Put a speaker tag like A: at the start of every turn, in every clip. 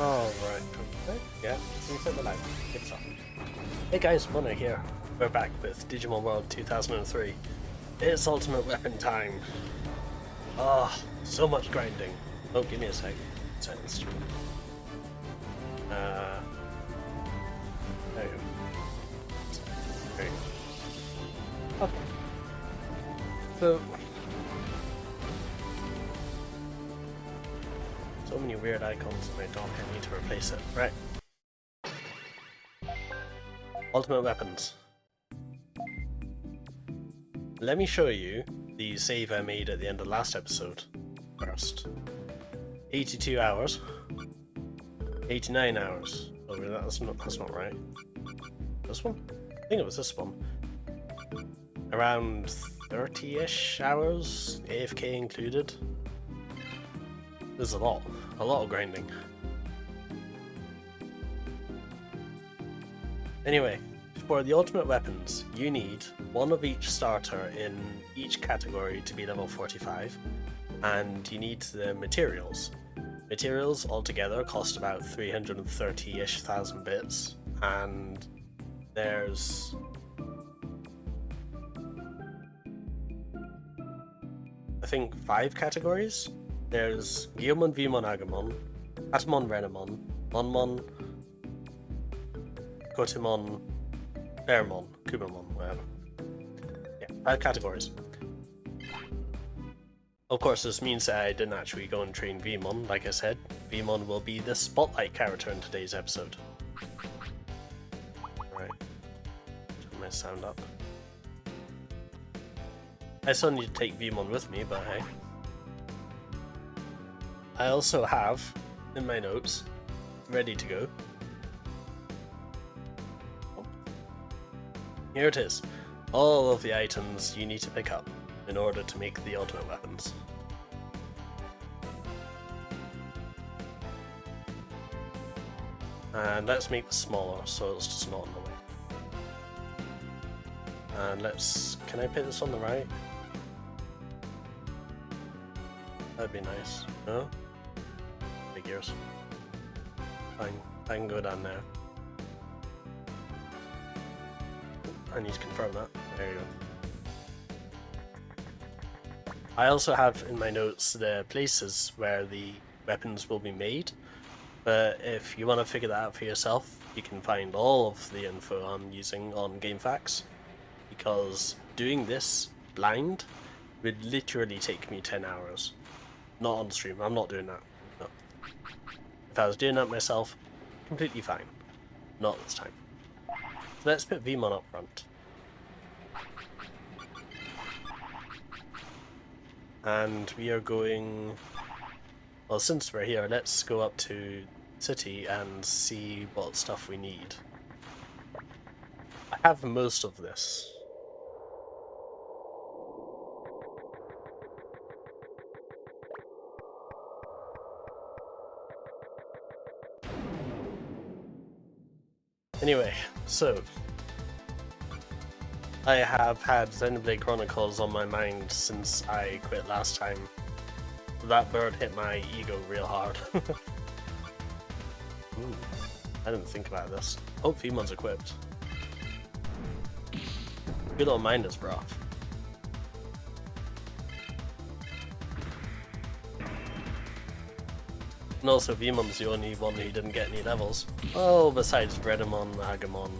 A: Alright, okay. Yeah, reset the light. Good stuff. Hey guys, Mono here. We're back with Digimon World 2003. It's ultimate weapon time. Ah, so much grinding. Oh, give me a sec. There you go. Okay. Okay. So many weird icons on my dock, I need to replace it. Right. Ultimate weapons. Let me show you the save I made at the end of last episode first. 82 hours. 89 hours. Oh, really? That's not right. This one? I think it was this one. Around 30-ish hours, AFK included. There's a lot of grinding. Anyway, for the ultimate weapons, you need one of each starter in each category to be level 45, and you need the materials. Materials altogether cost about 330-ish thousand bits, and there's I think 5 categories. There's Gyomon, Vmon, Agumon, Atamon, Renamon, Monmon, Kotimon, Bearmon, Kubamon, whatever. Yeah, 5 categories. Of course, this means that I didn't actually go and train Vmon. Like I said, Vmon will be the spotlight character in today's episode. Right, turn my sound up. I still need to take Vmon with me, but hey. I also have, in my notes, ready to go. Here it is. All of the items you need to pick up in order to make the ultimate weapons. And let's make this smaller so it's just not in the way. And let's... can I put this on the right? That'd be nice. No? Figures. Fine. I can go down there. I need to confirm that. There you go. I also have in my notes the places where the weapons will be made, but if you want to figure that out for yourself, you can find all of the info I'm using on GameFAQs, because doing this blind would literally take me 10 hours. Not on stream, I'm not doing that. No. If I was doing that myself, completely fine. Not this time. So let's put Vmon up front. And we are going... well, since we're here, let's go up to city and see what stuff we need. I have most of this. Anyway, so I have had Xenoblade Chronicles on my mind since I quit last time. That bird hit my ego real hard. Ooh, I didn't think about this. Hope Vmon's equipped. We don't mind his rough. And also Vmon's the only one who didn't get any levels. Oh, besides Redamon, Agumon,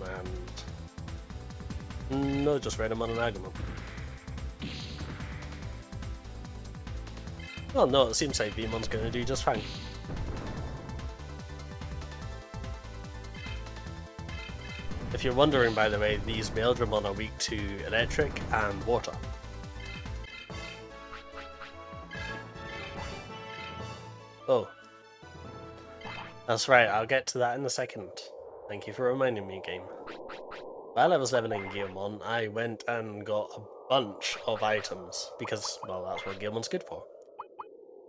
A: and... no, just Redamon and Agumon. Oh no, it seems like Vmon's gonna do just fine. If you're wondering, by the way, these Maildramon are weak to electric and water. Oh. That's right, I'll get to that in a second. Thank you for reminding me, game. While I was leveling Gyomon, I went and got a bunch of items, because, well, that's what Gymon's good for.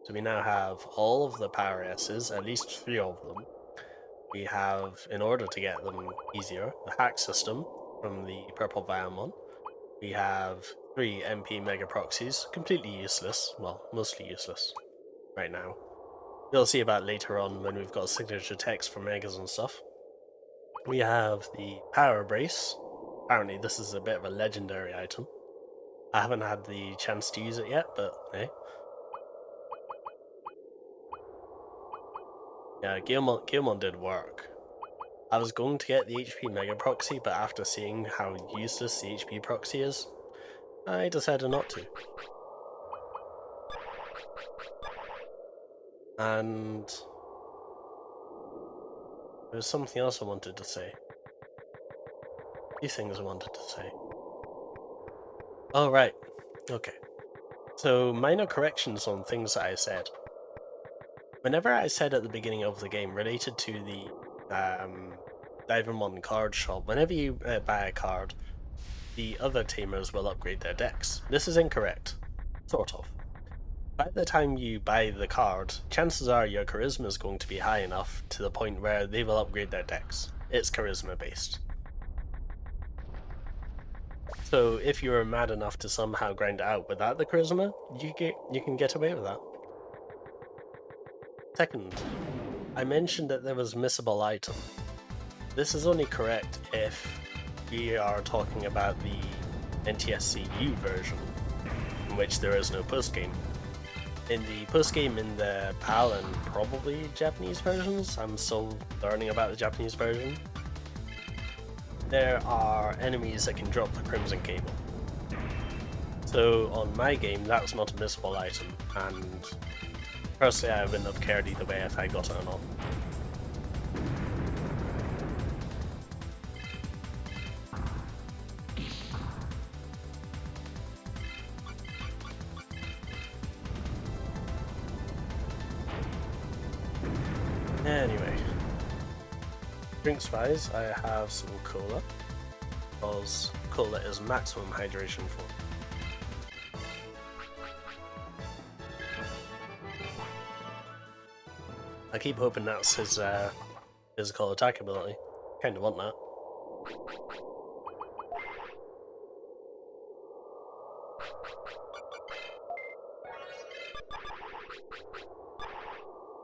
A: So we now have all of the Power S's, at least 3 of them. We have, in order to get them easier, the hack system from the Purple Viamon. We have 3 MP Mega Proxies, completely useless, well, mostly useless right now. we'll see about later on when we've got signature text for megas and stuff. We have the power brace. Apparently this is a bit of a legendary item. I haven't had the chance to use it yet, but hey. Yeah, Guilmon did work. I was going to get the HP Mega Proxy, but after seeing how useless the HP Proxy is, I decided not to. And there was something else I wanted to say. A few things I wanted to say. Oh, right. Okay. So, minor corrections on things that I said. Whenever I said at the beginning of the game related to the Digimon card shop, whenever you buy a card, the other tamers will upgrade their decks. This is incorrect. Sort of. By the time you buy the card, chances are your charisma is going to be high enough to the point where they will upgrade their decks. It's charisma based. So if you're mad enough to somehow grind it out without the charisma, you can get away with that. Second, I mentioned that there was missable item. This is only correct if we are talking about the NTSC-U version, in which there is no postgame. In the postgame in the PAL and probably Japanese versions, I'm still learning about the Japanese version, there are enemies that can drop the Crimson Cable. So on my game, that's not a missable item, and personally I wouldn't have cared either way if I got it or not. Anyway, drinks wise, I have some cola, because cola is maximum hydration form. I keep hoping that's his physical attack ability. Kinda want that.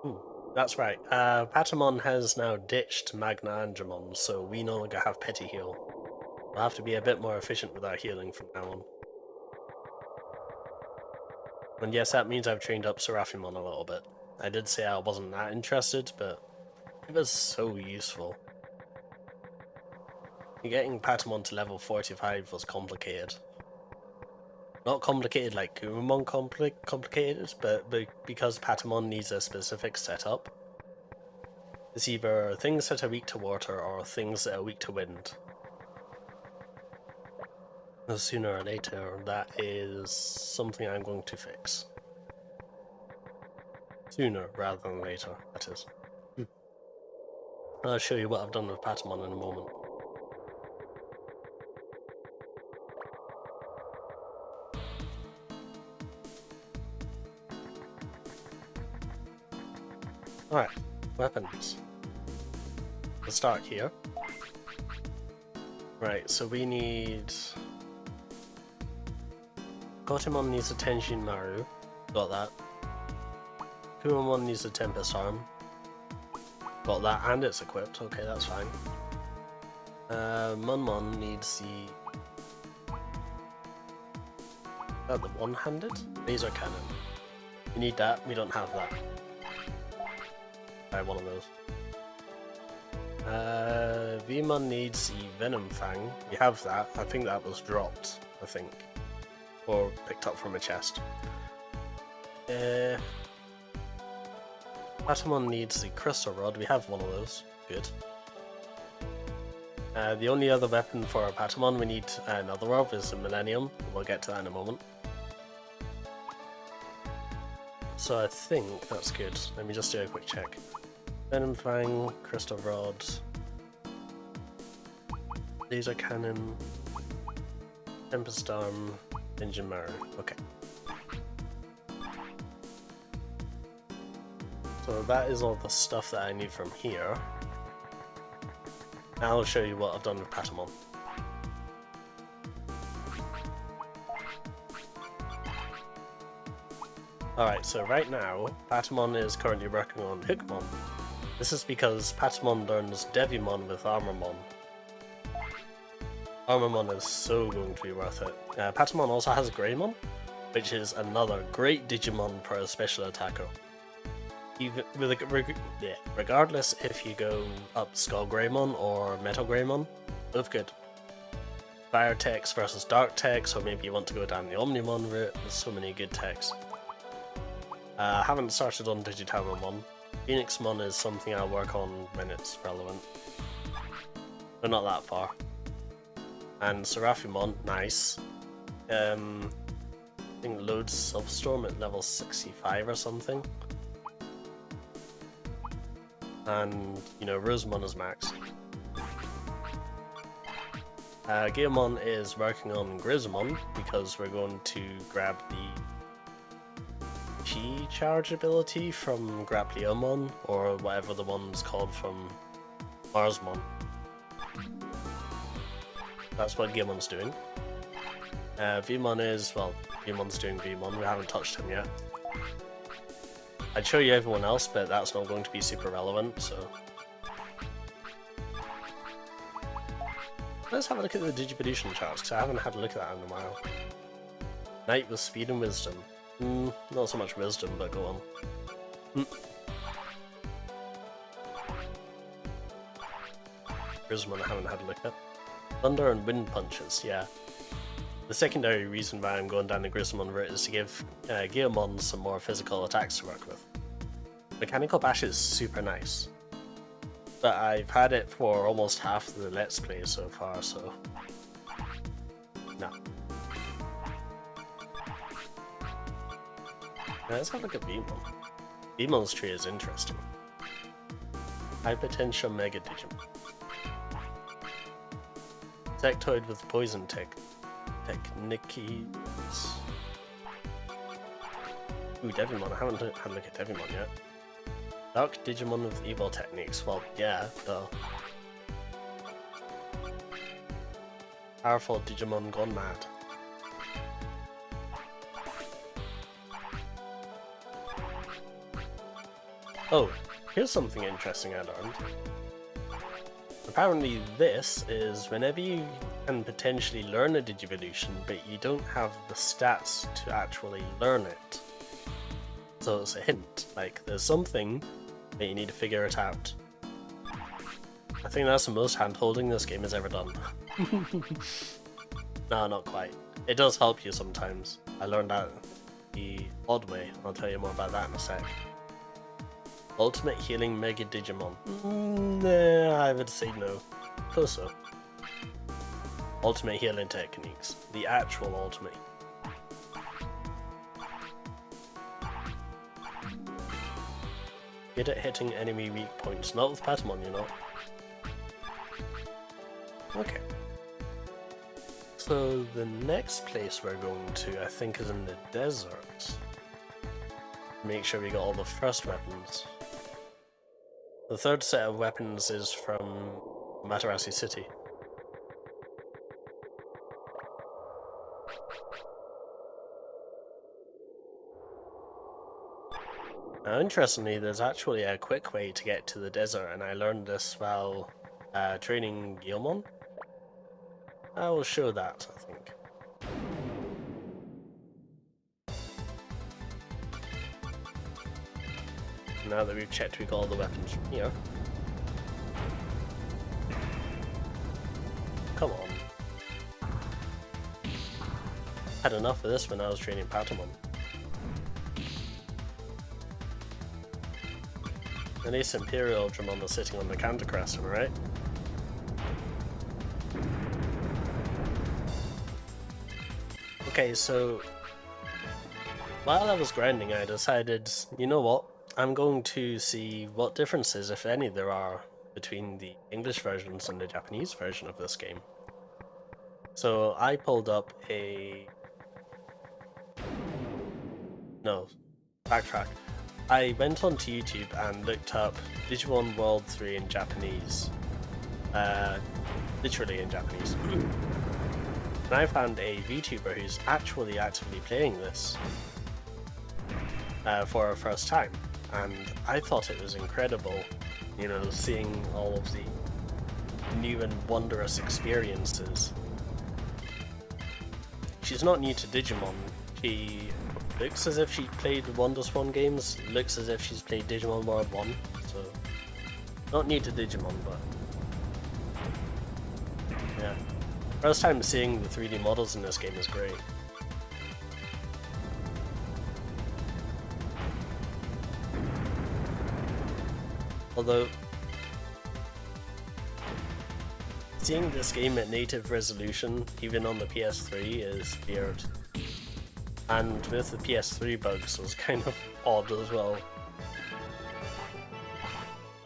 A: Ooh. That's right, Patamon has now ditched Magna Angemon, so we no longer have Petty Heal. We'll have to be a bit more efficient with our healing from now on. And yes, that means I've trained up Seraphimon a little bit. I did say I wasn't that interested, but it was so useful. Getting Patamon to level 45 was complicated. Not complicated like Kurumon complicated, but because Patamon needs a specific setup. It's either things that are weak to water or things that are weak to wind. And sooner or later, that is something I'm going to fix. Sooner rather than later, that is. I'll show you what I've done with Patamon in a moment. Alright, weapons. Let's start here. Right, so we need... Gotemon needs a Tenshin Maru. Got that. Kurumon needs a Tempest Arm. Got that, and it's equipped. Okay, that's fine. Munmon needs the... the one-handed? Laser Cannon. We need that, we don't have that. Buy one of those. Vmon needs the Venom Fang. We have that. I think that was dropped, I think. Or picked up from a chest. Patamon needs the Crystal Rod. We have one of those. Good. The only other weapon for Patamon we need another of is the Millennium. We'll get to that in a moment. So I think that's good. Let me just do a quick check. Venom Fang, Crystal Rod, Laser Cannon, Tempest Arm, Ninja Maru. Okay. So that is all the stuff that I need from here. Now I'll show you what I've done with Patamon. Alright, so right now, Patamon is currently working on Hookmon. This is because Patamon learns Devimon with Armormon. Armormon is so going to be worth it. Patamon also has Greymon, which is another great Digimon for a special attacker. Even with regardless if you go up Skull Greymon or Metal Greymon, both good. Fire techs versus dark techs, or maybe you want to go down the Omnimon route, there's so many good techs. Haven't started on Digitamamon. Phoenixmon is something I'll work on when it's relevant. But not that far. And Seraphimon, nice. I think loads Self-Storm at level 65 or something. And, you know, Rosemon is max. Geomon is working on Grizzmon because we're going to grab the Chi charge ability from Grapleomon, or whatever the one's called from Marsmon. That's what Geomon's doing. Vmon is, well, Vmon's doing Vmon, we haven't touched him yet. I'd show you everyone else, but that's not going to be super relevant, so... Let's have a look at the Digivolution charts, because I haven't had a look at that in a while. Knight with speed and wisdom. Not so much wisdom, but go on. Grizzmon I haven't had a look at. Thunder and wind punches, yeah. The secondary reason why I'm going down the Grizzmon route is to give Geomon some more physical attacks to work with. Mechanical Bash is super nice, but I've had it for almost half the Let's Play so far, so... no. Let's have a look at Vmon. Vmon's tree is interesting. High potential Mega Digimon. Sectoid with Poison Techniques. Ooh, Devimon. I haven't had a look at Devimon yet. Dark Digimon with Evil Techniques. Well, yeah, duh. Powerful Digimon gone mad. Oh, here's something interesting I learned. Apparently this is whenever you can potentially learn a Digivolution, but you don't have the stats to actually learn it. So it's a hint, like there's something, but you need to figure it out. I think that's the most hand-holding this game has ever done. No, not quite. It does help you sometimes. I learned that the odd way. I'll tell you more about that in a sec. Ultimate Healing Mega Digimon. Nah, I would say no. Closer. Ultimate Healing Techniques. The actual ultimate. Good at hitting enemy weak points. Not with Patamon, you know. Okay. So the next place we're going to, I think, is in the desert. Make sure we got all the first weapons. The third set of weapons is from Matarasi City. Now, interestingly, there's actually a quick way to get to the desert, and I learned this while training Geomon. I will show that, I think. Now that we've checked, we've got all the weapons from here. Come on. Had enough of this when I was training Patamon. At least Imperial Ultramon is sitting on the Canter Crest, am I right? Okay, so while I was grinding, I decided, you know what? I'm going to see what differences, if any, there are between the English versions and the Japanese version of this game. So I pulled up backtrack. I went onto YouTube and looked up Digimon World 3 in Japanese. Literally in Japanese. And I found a VTuber who's actually actively playing this. for our first time, and I thought it was incredible, you know, seeing all of the new and wondrous experiences. She's not new to Digimon. She looks as if she played WonderSwan games, looks as if she's played Digimon World 1, so not new to Digimon, but yeah. First time seeing the 3D models in this game is great. Although, seeing this game at native resolution, even on the PS3, is weird. And with the PS3 bugs was kind of odd as well.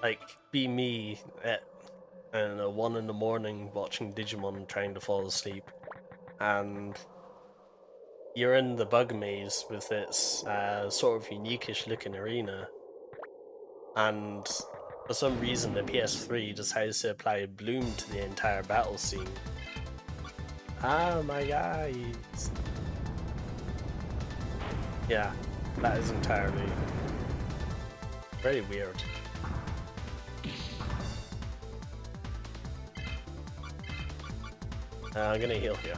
A: Like, be me at, I don't know, 1 in the morning watching Digimon trying to fall asleep, and you're in the bug maze with its sort of unique-ish looking arena, and for some reason the PS3 decides to apply bloom to the entire battle scene. Ah, my guys! Yeah, that is entirely very weird. I'm gonna heal here.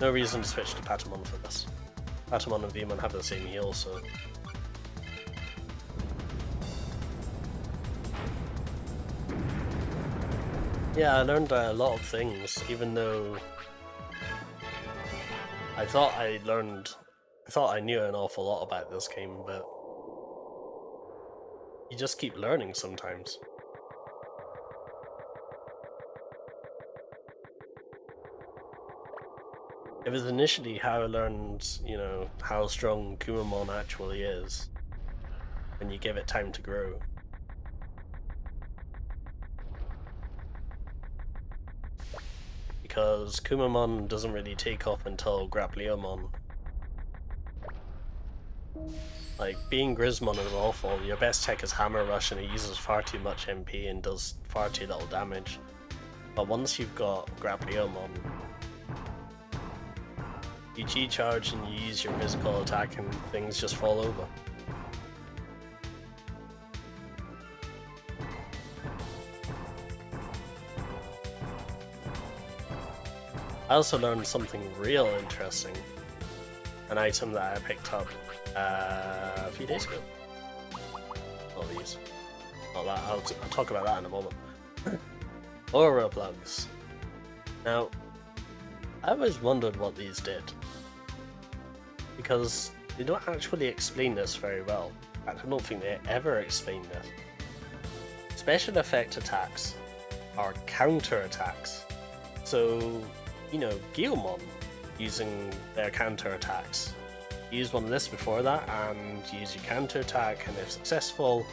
A: No reason to switch to Patamon for this. Patamon and Veemon have the same heal, so... Yeah, I learned a lot of things, even though I thought I knew an awful lot about this game, but you just keep learning sometimes. It was initially how I learned, you know, how strong Kumamon actually is when you give it time to grow. Because Kumamon doesn't really take off until Grappleomon. Like, being Grismon is awful. Your best tech is Hammer Rush and it uses far too much MP and does far too little damage. But once you've got Grappleomon, you G-charge and you use your physical attack and things just fall over. I also learned something real interesting. An item that I picked up a few days ago. Not these. Not that. I'll talk about that in a moment. Aura plugs. Now, I always wondered what these did, because they don't actually explain this very well. I don't think they ever explain this. Special effect attacks are counter attacks. So, you know, Guilmon using their counter attacks. Use one of this before that and use your counter attack, and if successful,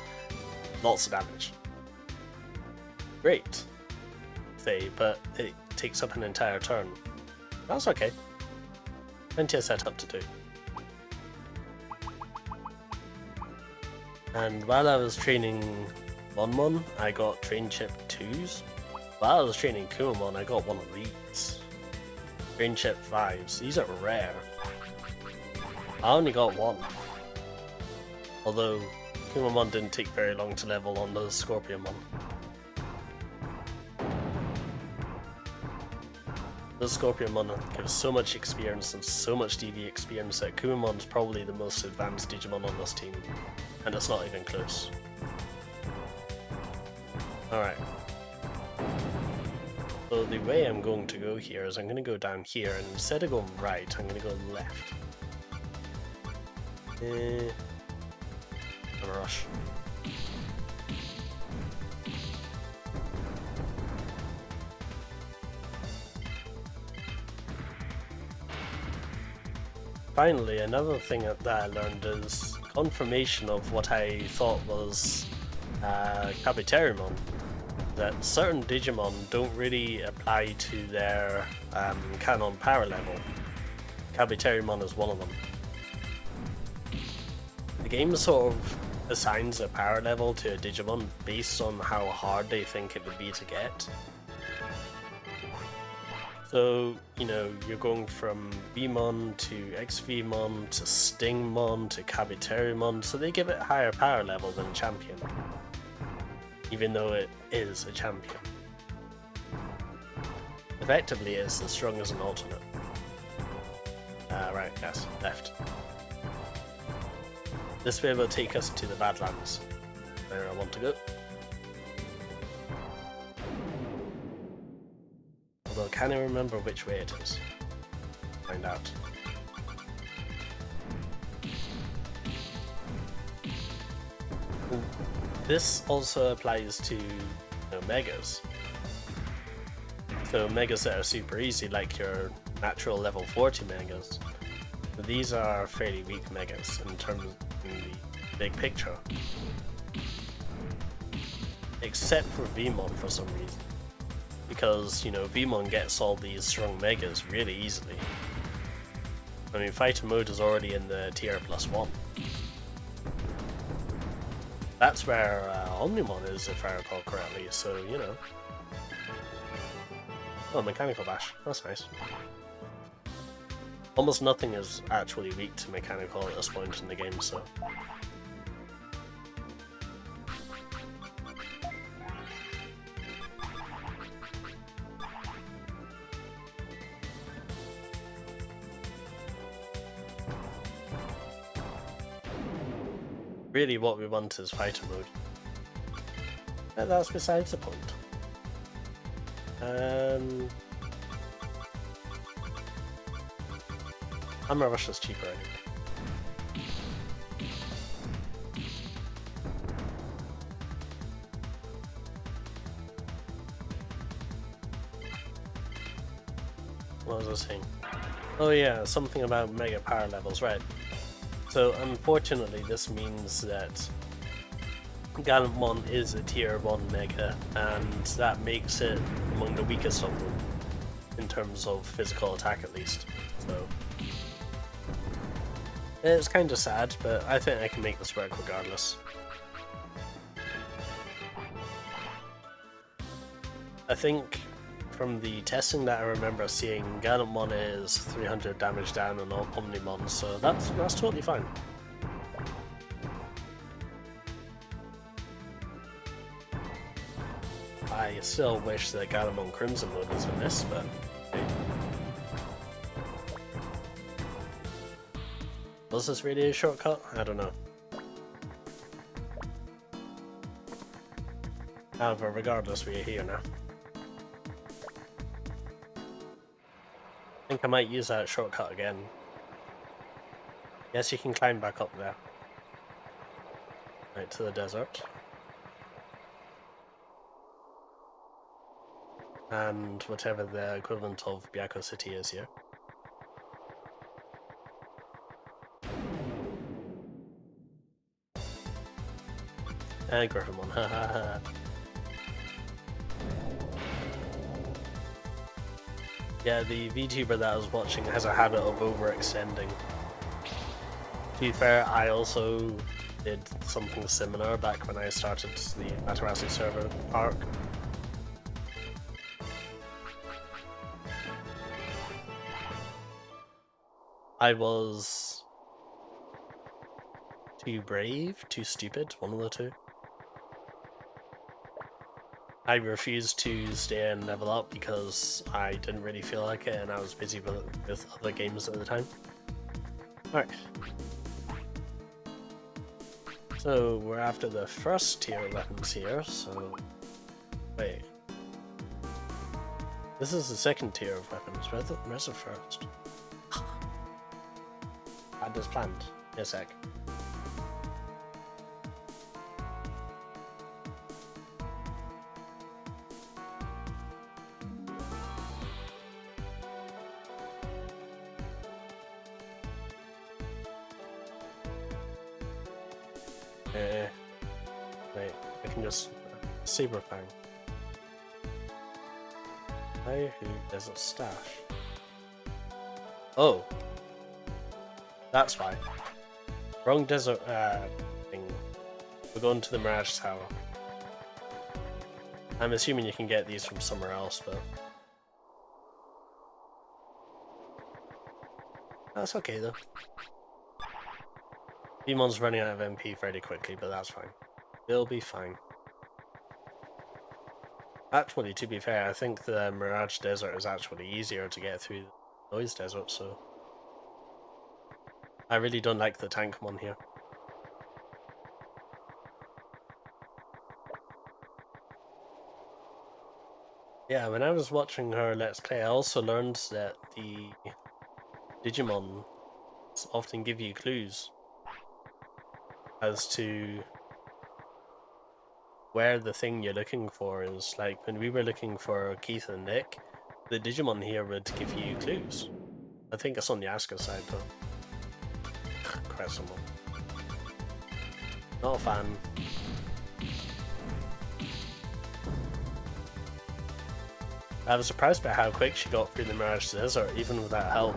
A: lots of damage. Great, say, but it takes up an entire turn. That's okay. Plenty of setup to do. And while I was training Monmon, I got Train Chip 2s. While I was training Kumamon, I got one of these. Train Chip 5s. These are rare. I only got one. Although, Kumamon didn't take very long to level on the Scorpionmon. The Scorpionmon gives so much experience and so much DV experience that Kumamon's probably the most advanced Digimon on this team, and it's not even close. Alright. So the way I'm going to go here is I'm going to go down here, and instead of going right, I'm going to go left. I'm a rush. Finally, another thing that I learned is confirmation of what I thought was Kabuterimon. That certain Digimon don't really apply to their canon power level. Kabuterimon is one of them. The game sort of assigns a power level to a Digimon based on how hard they think it would be to get. So, you know, you're going from Vmon to XVmon to Stingmon to Kabuterimon, so they give it a higher power level than Champion, even though it is a champion. Effectively, it's as strong as an alternate. Right, yes, left. This way will take us to the Badlands, where I want to go. Although, can I remember which way it is? Find out. This also applies to, you know, Megas. So Megas that are super easy, like your natural level 40 Megas. But these are fairly weak Megas in terms of the big picture. Except for Vmon for some reason. Because, you know, Vmon gets all these strong Megas really easily. I mean, Fighter Mode is already in the tier +1. That's where Omnimon is, if I recall correctly, so, you know. Oh, Mechanical Bash. That's nice. Almost nothing is actually weak to Mechanical at this point in the game, so... Really what we want is Fighter Mode. But that's besides the point. Hammer Rush is cheaper anyway. What was I saying? Oh yeah, something about mega power levels, right. So unfortunately this means that Gallantmon is a tier 1 mega, and that makes it among the weakest of them, in terms of physical attack at least. So it's kind of sad, but I think I can make this work regardless. I think from the testing that I remember seeing, Gallantmon is 300 damage down on Omnimon, so that's totally fine. I still wish that Gallantmon Crimson Mode was in this, but okay. Was this really a shortcut? I don't know. However, regardless, we are here now. I think I might use that shortcut again. Yes, you can climb back up there. Right, to the desert. And whatever the equivalent of Byakko City is here. And Griffamon, hahaha. Yeah, the VTuber that I was watching has a habit of overextending. To be fair, I also did something similar back when I started the Matarasi server arc. I was too brave, too stupid, one of the two. I refused to stay and level up because I didn't really feel like it and I was busy with other games at the time. Alright. So we're after the first tier of weapons here, so... Wait. This is the second tier of weapons, where's the first? Had this planned. In a sec. Wait, I can just... Saber Fang. Who Desert Stash? Oh! That's why. Wrong desert thing. We're going to the Mirage Tower. I'm assuming you can get these from somewhere else, but... That's okay though. Demon's running out of MP fairly quickly, but that's fine. It'll be fine. Actually, to be fair, I think the Mirage Desert is actually easier to get through the Noise Desert, so I really don't like the Tankmon here. Yeah, when I was watching her Let's Play, I also learned that the Digimon often give you clues as to where the thing you're looking for is. Like, when we were looking for Keith and Nick, the Digimon here would give you clues. I think it's on the Asuka side, though. Crescent. Not a fan. I was surprised by how quick she got through the Mirage Desert, even without help.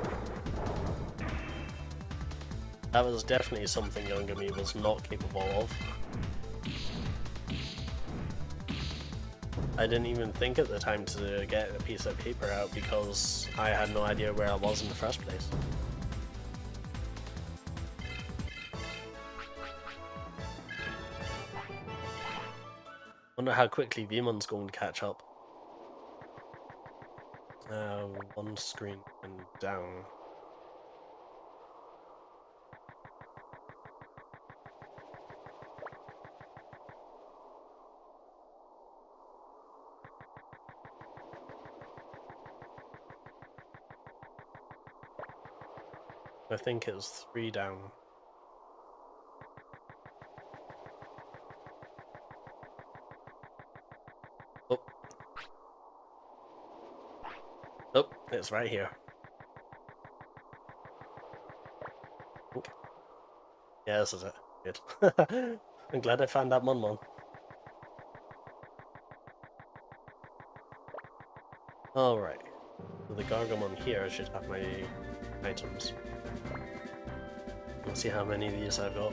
A: That was definitely something younger me was not capable of. I didn't even think at the time to get a piece of paper out because I had no idea where I was in the first place. Wonder how quickly Veemon's going to catch up. One screen and down. I think it's 3 down. Oh. Oh, it's right here. Okay. Yeah, this is it. Good. I'm glad I found that Mon. Alright. So the Gargamon here should have my items. Let's see how many of these I've got.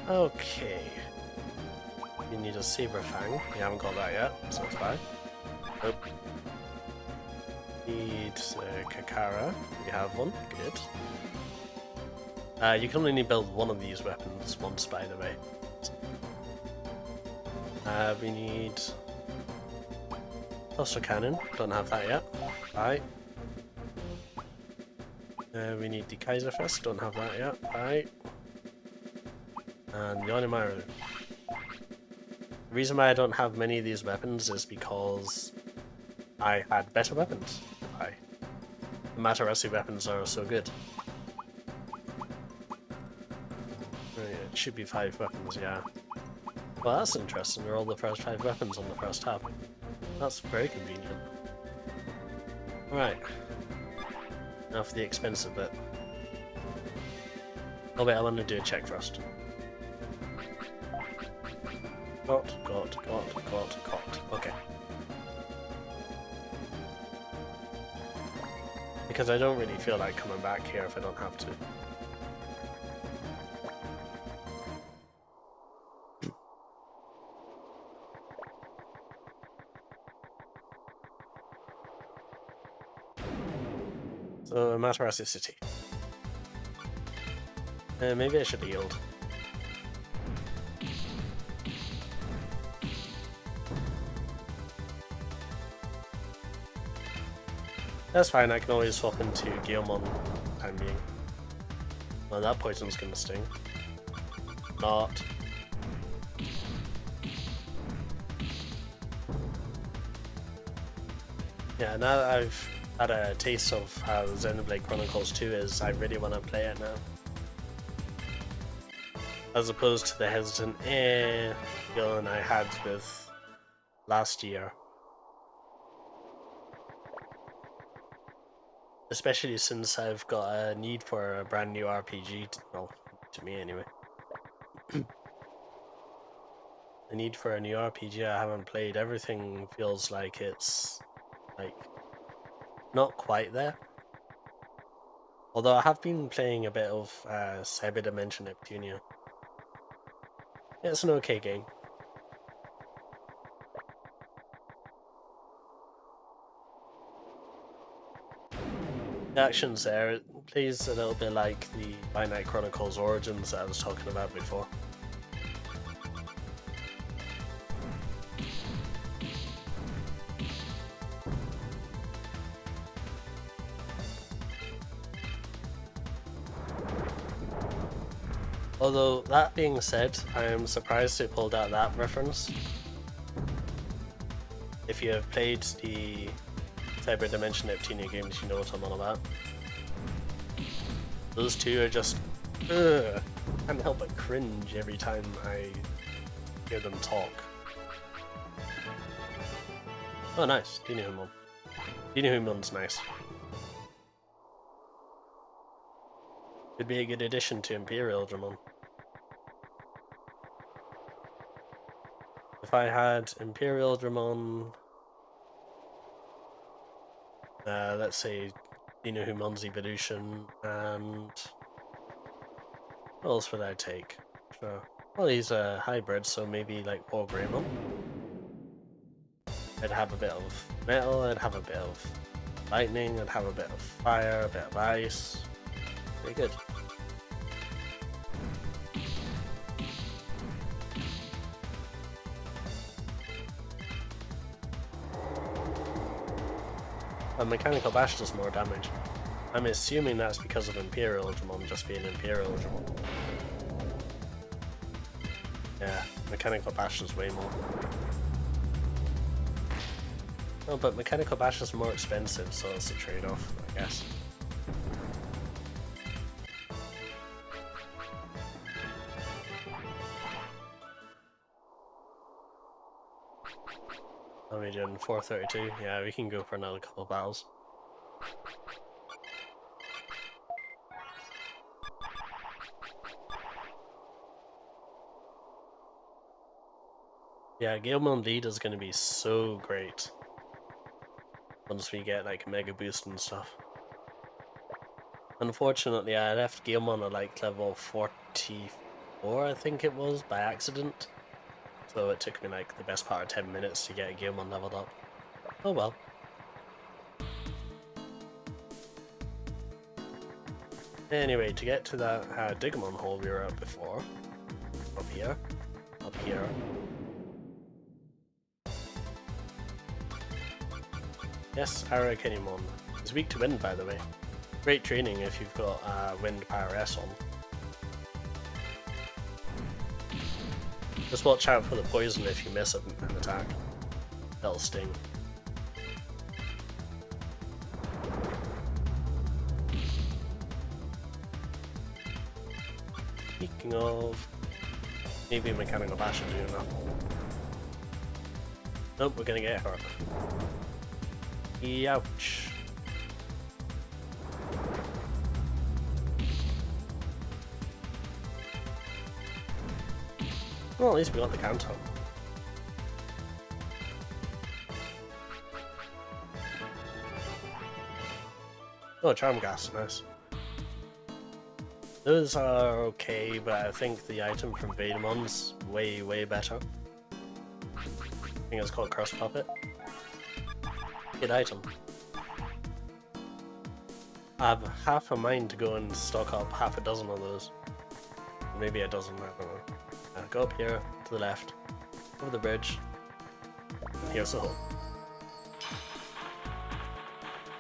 A: Okay. You need a Saber Fang. We haven't got that yet, so it's bad. Nope. Need Kakara. We have one. Good. You can only build one of these weapons once, by the way. We need Cluster Cannon. Don't have that yet. Right. We need the Kaiser Fist. Don't have that yet. Right. And the Onimaru. The reason why I don't have many of these weapons is because I had better weapons. The Matarasu weapons are so good. It should be 5 weapons, yeah. Well, that's interesting. They're all the first 5 weapons on the first tab. That's very convenient. Right. Now for the expensive bit. Oh wait, I want to do a check first. Got. Okay. Because I don't really feel like coming back here if I don't have to. So, Matarasu City. Maybe I should yield. That's fine, I can always swap into Guilmon time being. Well, that poison's gonna sting. Not. Yeah, now that I've had a taste of how Xenoblade Chronicles 2 is, I really want to play it now. As opposed to the hesitant feeling I had with last year. Especially since I've got a need for a brand new RPG, well, to me anyway. The need for a new RPG I haven't played. Everything feels like it's, like, not quite there. Although I have been playing a bit of Cyber Dimension Neptunia. It's an okay game. The action's there. It plays a little bit like the By Night Chronicles Origins that I was talking about before. Although, that being said, I am surprised they pulled out that reference. If you have played the Cyber Dimension Neptunia games, you know what I'm on about. Those two are just... ugh, I can't help but cringe every time I hear them talk. Oh nice, Dinahumon. Dinahumon's nice. Could be a good addition to Imperial Dramon. If I had Imperial Dramon, let's say Dinahumon's Evolution, and what else would I take? Sure. Well, he's a hybrid, so maybe like Greymon. I'd have a bit of metal, I'd have a bit of lightning, I'd have a bit of fire, a bit of ice. Pretty good. A Mechanical Bash does more damage. I'm assuming that's because of Imperial Dramon just being Imperial Dramon. Yeah, Mechanical Bash does way more. Oh, but Mechanical Bash is more expensive, so it's a trade-off, I guess. Are we doing 432? Yeah, we can go for another couple of battles. Yeah, Galemon lead is going to be so great once we get like a mega boost and stuff. Unfortunately, I left Galemon at like level 44, I think it was, by accident. So it took me like the best part of 10 minutes to get Galemon leveled up. Oh well. Anyway, to get to that Digimon hole we were at before, up here, yes, Arakenimon is weak to wind, by the way. Great training if you've got Wind Power S on. Just watch out for the poison if you miss an attack. That'll sting. Speaking of, maybe Mechanical Bash will do enough. Nope, we're gonna get hurt. Ouch. Well, at least we got the counter. Oh, Charm Gas, nice. Those are okay, but I think the item from Vedamon's way, way better. I think it's called Curse Puppet. Good item. I have half a mind to go and stock up half a dozen of those. Maybe a dozen, I don't know. Go up here, to the left, over the bridge. Here's the hole.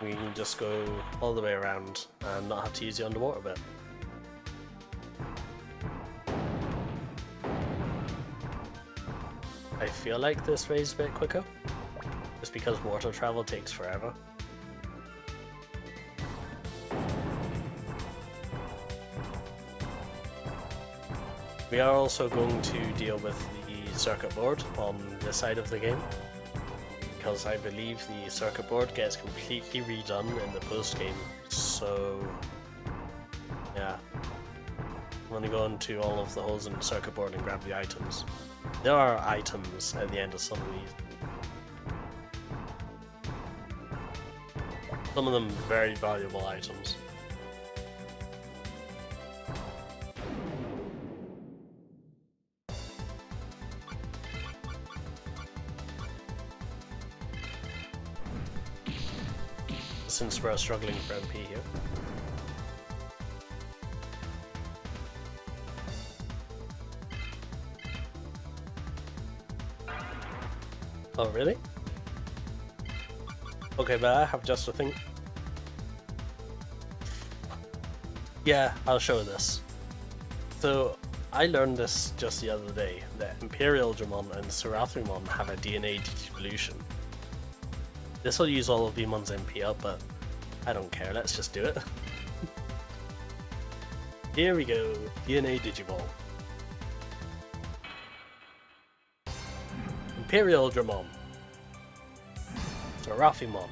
A: We can just go all the way around and not have to use the underwater bit. I feel like this way is a bit quicker, just because water travel takes forever. We are also going to deal with the circuit board on this side of the game, because I believe the circuit board gets completely redone in the post game, so yeah. I'm going to go into all of the holes in the circuit board and grab the items. There are items at the end of some of these. Some of them very valuable items. since we're struggling for MP here. Oh, really? Okay, but I have just a thing. Yeah, I'll show this. So, I learned this just the other day, that Imperial Dramon and Seraphimon have a DNA Digivolution. This will use all of Veemon's MP up, but I don't care, let's just do it. Here we go, DNA Digivolve. Imperial Dramon. Seraphimon.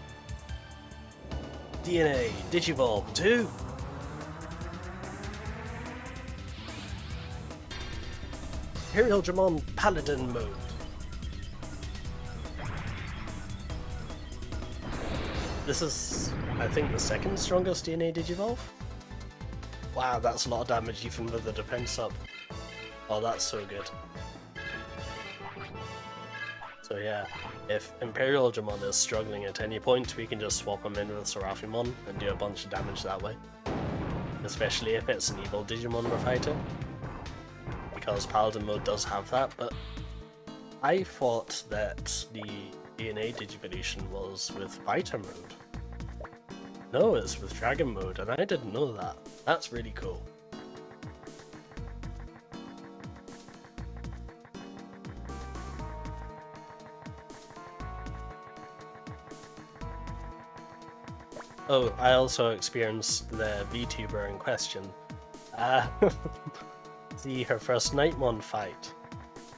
A: DNA Digivolve 2. Imperial Dramon Paladin mode. This is, I think, the second strongest DNA Digivolve. Wow, that's a lot of damage even with the defense up. Oh, that's so good. So yeah, if Imperial Dramon is struggling at any point, we can just swap him in with Seraphimon and do a bunch of damage that way. Especially if it's an evil Digimon we're fighting. Because Paladin mode does have that, but I thought that the DNA Digivolution was with Fighter mode. No, it's with Dragon mode, and I didn't know that. That's really cool. Oh, I also experienced the VTuber in question. See her first Nightmon fight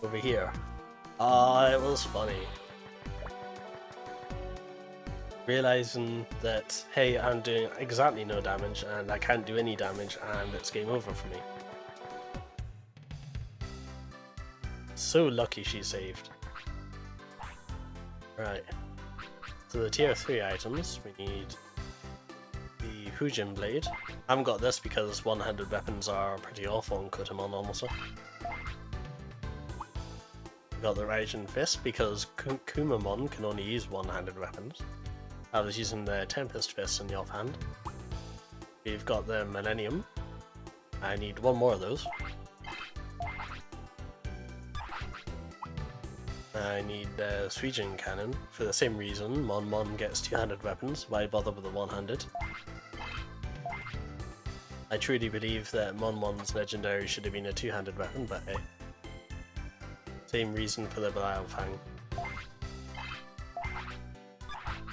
A: over here. Ah, it was funny. Realizing that, hey, I'm doing exactly no damage and I can't do any damage and it's game over for me. So lucky she saved. Right. So the tier 3 items, we need the Hujin Blade. I haven't got this because one-handed weapons are pretty awful in Kotamon honestly. We got the Raijin Fist because Kumamon can only use one-handed weapons. I was using the Tempest Fist in the offhand. We've got the Millennium. I need one more of those. I need the Suijin Cannon. For the same reason, Mon gets two-handed weapons, why bother with the one-handed? I truly believe that Mon's legendary should have been a two-handed weapon, but hey. Same reason for the Belial Fang.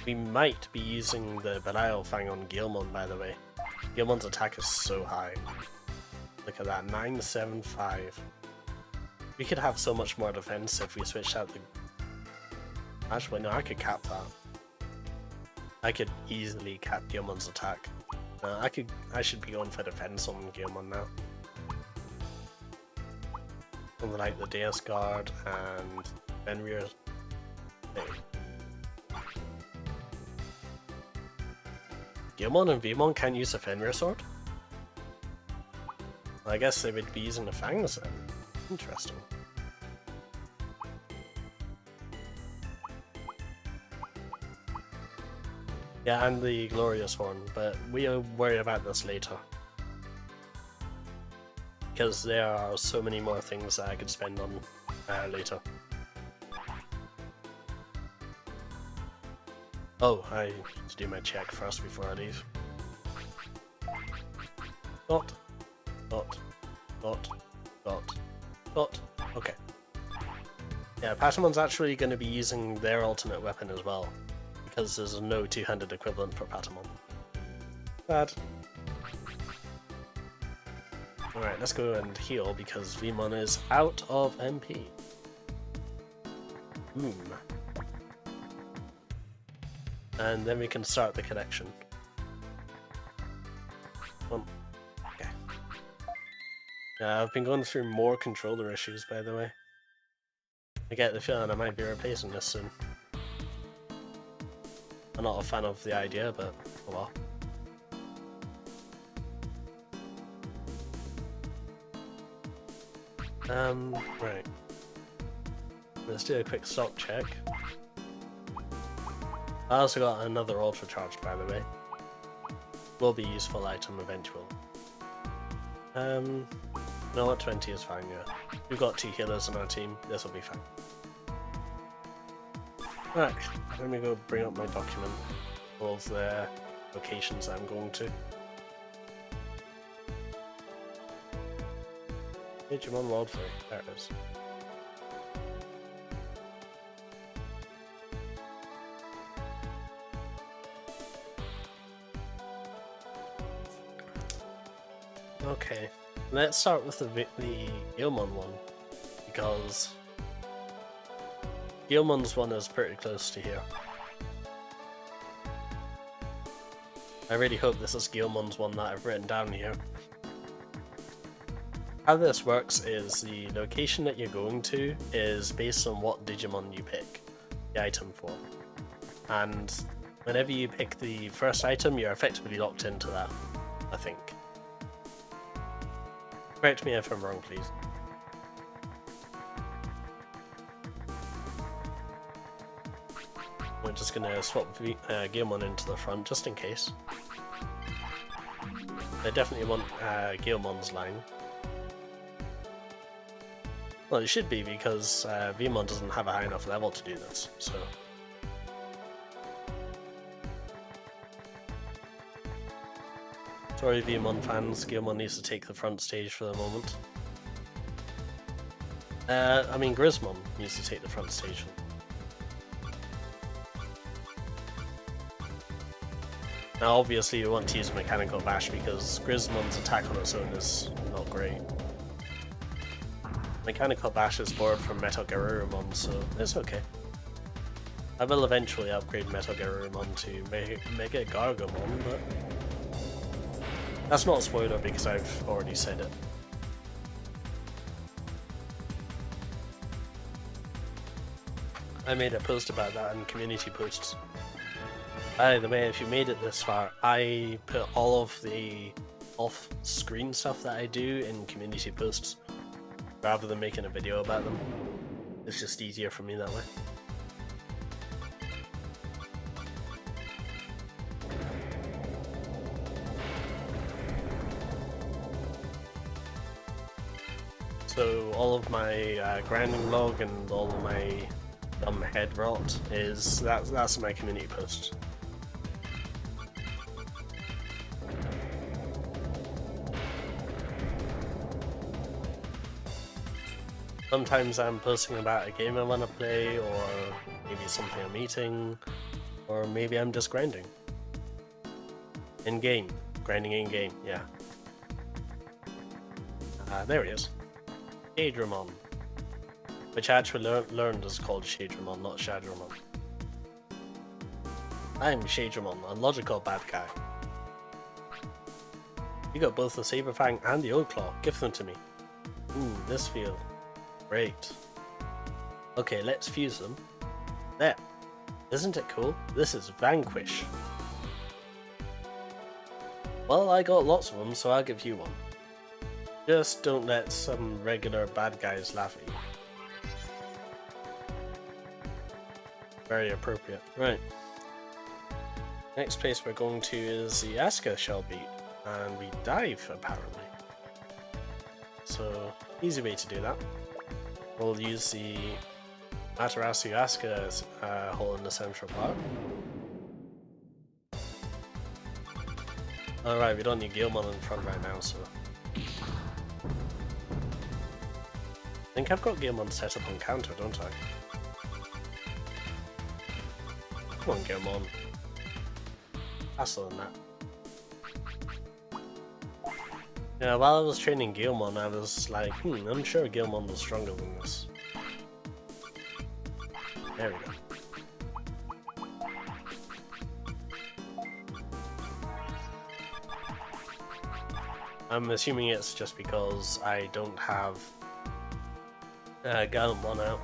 A: We might be using the Belial Fang on Guilmon, by the way. Guilmon's attack is so high. Look at that, 975. We could have so much more defense if we switched out the... Actually, no, I could cap that. I could easily cap Guilmon's attack. I should be going for defense on Guilmon now. Something like the Deus Guard and Fenrir. Hey. Guilmon and Veemon can't use the Fenrir sword? Well, I guess they would be using the Fangs then. Interesting. Yeah, and the Glorious Horn, but we'll worry about this later. Because there are so many more things that I could spend on later. Oh, I need to do my check first before I leave. Dot. Okay. Yeah, Patamon's actually going to be using their ultimate weapon as well, because there's no two-handed equivalent for Patamon. Bad. Alright, let's go and heal because Veemon is out of MP. And then we can start the connection. Okay. Yeah, I've been going through more controller issues, by the way. I get the feeling I might be replacing this soon. I'm not a fan of the idea, but oh well. Right. Let's do a quick stock check. I also got another Ultra Charge, by the way. will be a useful item eventually. No, what 20 is fine, yeah. We've got 2 healers on our team, this will be fine. Right, let me go bring up my document of the locations I'm going to. Digimon World 3, there it is. Okay, let's start with the Digimon one, because Digimon's one is pretty close to here. I really hope this is Digimon's one that I've written down here. How this works is the location that you're going to is based on what Digimon you pick the item for. And whenever you pick the first item, you're effectively locked into that, I think. Correct me if I'm wrong, please. We're just gonna swap Gilmon into the front, just in case. I definitely want Gilmon's line. Well, it should be, because Vmon doesn't have a high enough level to do this, so... Sorry Vmon fans, Gilmon needs to take the front stage for the moment. I mean Grismon needs to take the front stage. Now obviously you want to use Mechanical Bash because Grismon's attack on its own is not great. Mechanical Bash is borrowed from Metal Garurumon, so it's okay. I will eventually upgrade Metal Garurumon to Mega Gargomon, but that's not a spoiler because I've already said it. I made a post about that in community posts. By the way, if you made it this far, I put all of the off-screen stuff that I do in community posts rather than making a video about them. It's just easier for me that way. So all of my grinding log and all of my dumb head rot is that's my community post. Sometimes I'm posting about a game I want to play, or maybe something I'm eating, or maybe I'm just grinding. In-game. Grinding in-game, yeah. There he is. Shadramon. Which I actually learned is called Shadramon, not Shadramon. I'm Shadramon, a logical bad guy. You got both the Saberfang and the Oldclaw. Give them to me. Ooh, this feel great. Okay, let's fuse them. There. Isn't it cool? This is Vanquish. Well, I got lots of them, so I'll give you one. Just don't let some regular bad guys laugh at you. Very appropriate. Right. Next place we're going to is the Asuka Shell Beat, and we dive, apparently. So, easy way to do that. We'll use the Matarasu Asuka hole in the central part. Alright, we don't need Gilmon in front right now, so... I think I've got Gilmon set up on counter, don't I? Come on, Gilmon. Faster than that. Yeah, while I was training Gilmon, I was like, I'm sure Gilmon was stronger than this. There we go. I'm assuming it's just because I don't have Galumon out.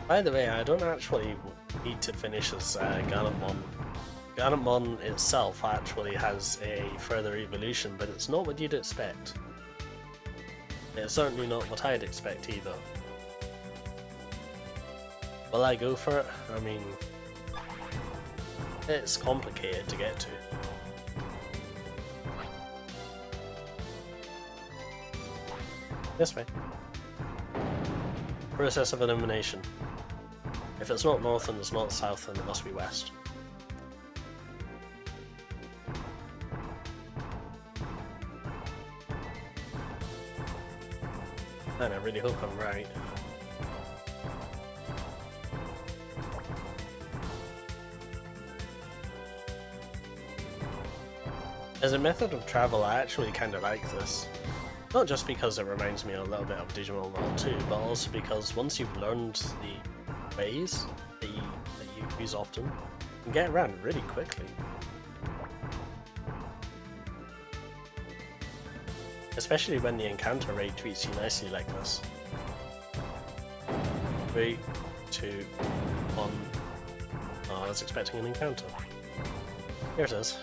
A: By the way, I don't actually need to finish as Galumon. Galumon itself actually has a further evolution, but it's not what you'd expect. It's certainly not what I'd expect either. Will I go for it? I mean, it's complicated to get to. This way. Process of elimination. If it's not north and it's not south, then it must be west. And I really hope I'm right. As a method of travel, I actually kind of like this. Not just because it reminds me a little bit of Digimon World 2, but also because once you've learned the ways that you use often, you can get around really quickly. Especially when the encounter rate treats you nicely like this. 3, 2, 1. Oh, I was expecting an encounter. Here it is.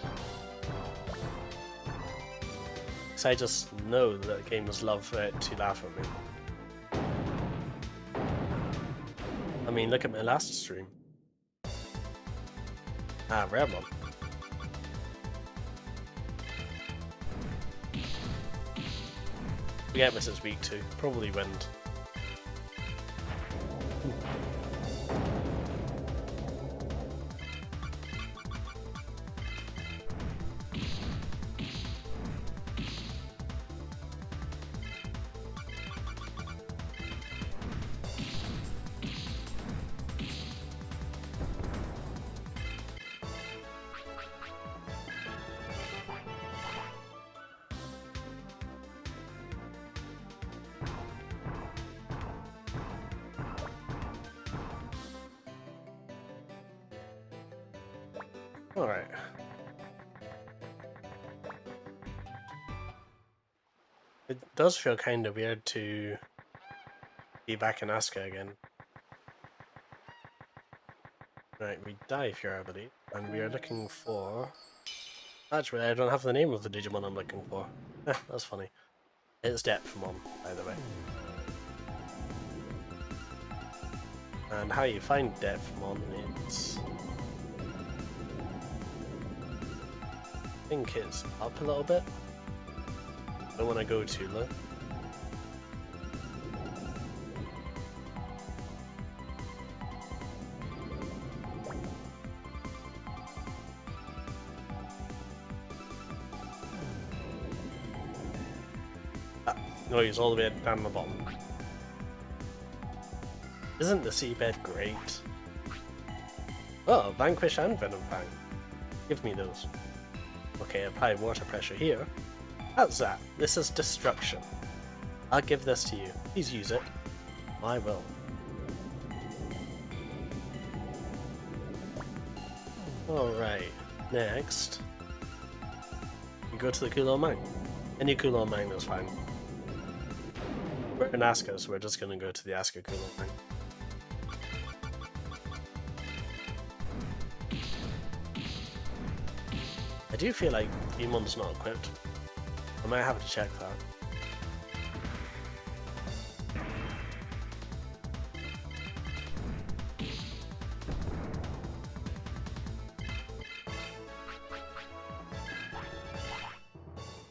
A: Because I just know that gamers love to laugh at me. I mean, look at my last stream. Ah, rare one. Forget this is week 2. Probably wind. Alright. It does feel kind of weird to be back in Asuka again. Right, we dive here, I believe, and we are looking for... Actually, I don't have the name of the Digimon I'm looking for. That's funny. It's Depthmon, by the way. And how you find Depthmon is... I think it's up a little bit. Don't want to go too low. Ah, no, he's all the way down the bottom. Isn't the seabed great? Oh, Vanquish and Venom Fang. Give me those. Okay, apply water pressure here. How's that? This is destruction. I'll give this to you. Please use it. I will. Alright, next. You go to the Kulon Mine. Any Kulon Mine is fine. We're in Asuka, so we're just gonna go to the Asuka Kulon Mine. I do feel like Demon's not equipped. I might have to check that.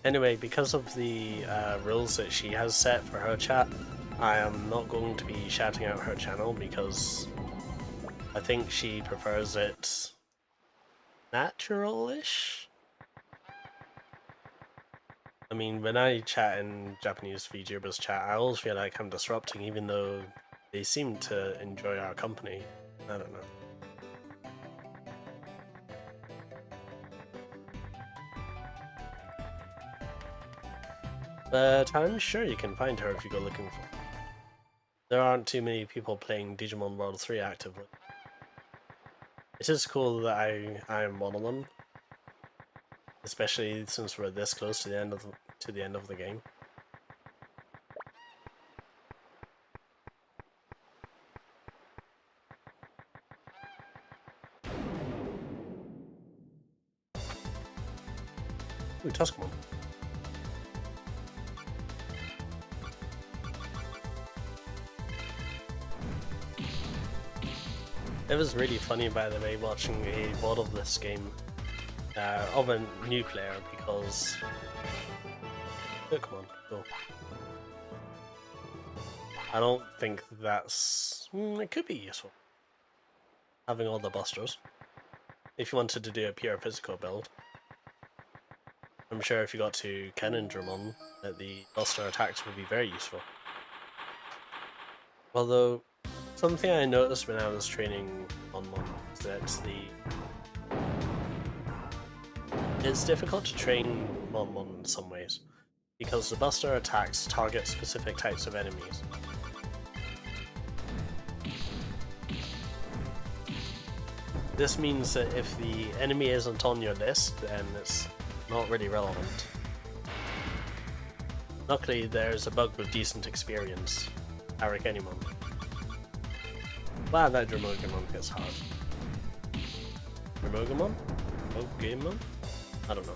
A: Anyway, because of the rules that she has set for her chat, I am not going to be shouting out her channel because I think she prefers it natural-ish? I mean, when I chat in Japanese VTubers chat, I always feel like I'm disrupting even though they seem to enjoy our company. I don't know. But I'm sure you can find her if you go looking for her. There aren't too many people playing Digimon World 3 actively. It is cool that I am one of them. Especially since we're this close to the end of the game. Ooh, Tuscamon. It was really funny, by the way, watching a VOD of this game of a new player because... Oh, come on, go. I don't think that's... it could be useful, having all the busters, if you wanted to do a pure physical build. I'm sure if you got to Kennendramon, that the buster attacks would be very useful. Although, something I noticed when I was training on Mon is that it's difficult to train Mon in some ways, because the buster attacks target specific types of enemies. This means that if the enemy isn't on your list, then it's not really relevant. Luckily, there's a bug with decent experience, Arikenimon. Wow, that Dramogamon gets hard. Dramogamon? Dramogamon? I don't know.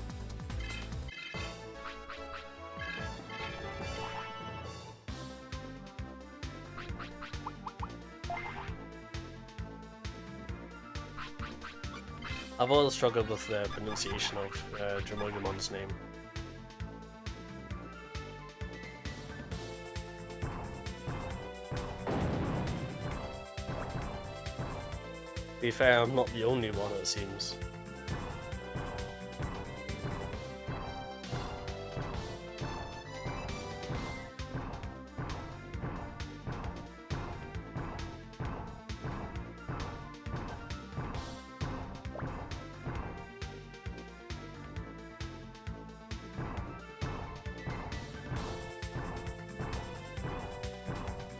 A: I've always struggled with the pronunciation of Dramogamon's name. To be fair, I'm not the only one, it seems.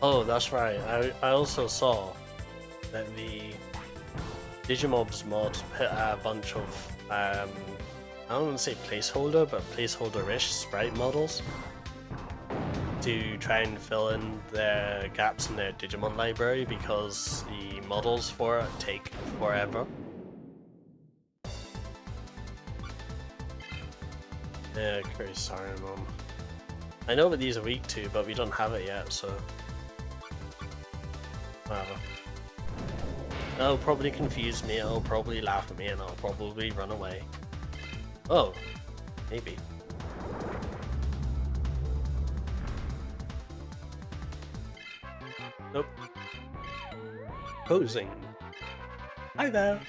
A: Oh, that's right. I also saw that the Digimobs mod put a bunch of, I don't want to say placeholder, but placeholder-ish sprite models to try and fill in the gaps in their Digimon library because the models for it take forever. Yeah, sorry, Mom. I know that these are weak too, but we don't have it yet, so... whatever. It'll probably confuse me, it'll probably laugh at me, and I'll probably run away. Oh, maybe. Nope. Posing. Hi there!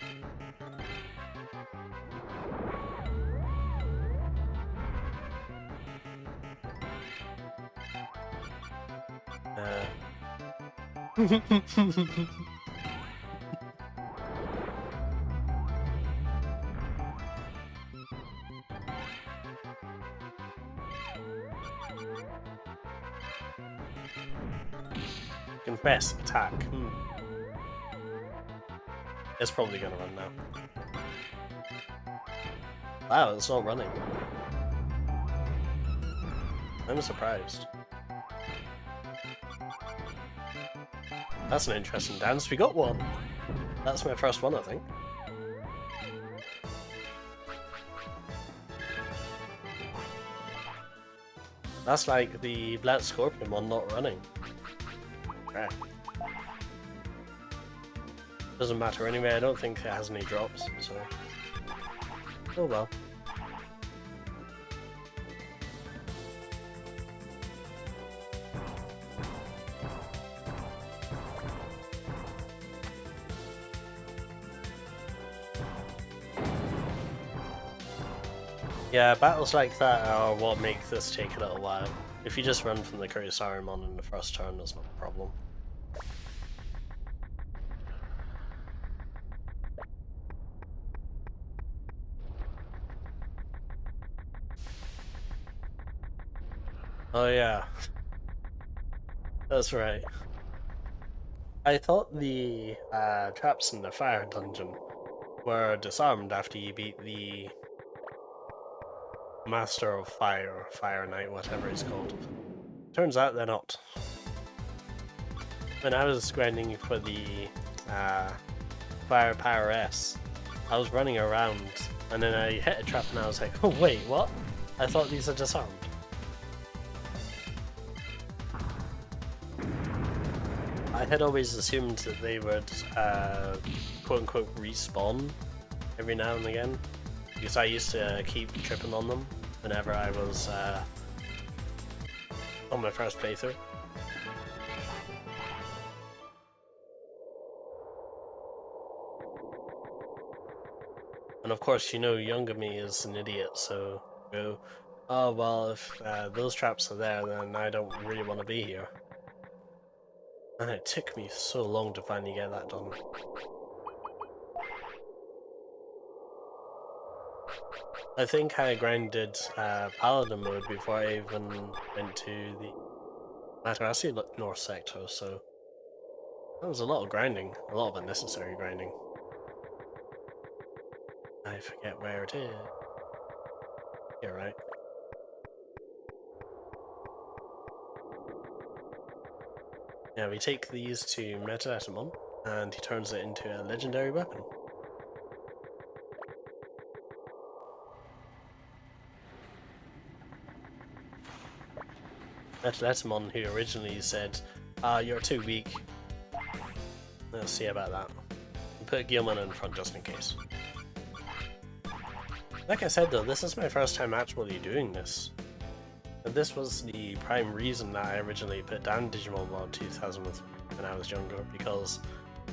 A: Confess, attack. It's probably gonna run now. Wow, it's not running. I'm surprised. That's an interesting dance. We got one. That's my first one, I think. That's like the Black Scorpion one not running. Right. Doesn't matter anyway, I don't think it has any drops, so... oh well. Yeah, battles like that are what make this take a little while. If you just run from the Kurisarimon in the first turn, that's not a problem. Oh yeah. That's right. I thought the traps in the fire dungeon were disarmed after you beat the Master of Fire, Fire Knight, whatever he's called. Turns out they're not. When I was grinding for the Fire Power S, I was running around and then I hit a trap and I was like, oh wait, what? I thought these are disarmed. I had always assumed that they would quote-unquote respawn every now and again, because I used to keep tripping on them whenever I was on my first playthrough. And of course, you know, younger me is an idiot, so go, oh well, if those traps are there, then I don't really want to be here. And it took me so long to finally get that done. I think I grinded Paladin mode before I even went to the Matarasi North sector, so that was a lot of grinding, a lot of unnecessary grinding. I forget where it is. You're right. Yeah, we take these to Metaetamon, and he turns it into a legendary weapon. Metaetamon, who originally said, you're too weak. Let's see about that. We'll put Guilmon in front just in case. Like I said though, this is my first time actually doing this. And this was the prime reason that I originally put down Digimon World 2003 when I was younger, because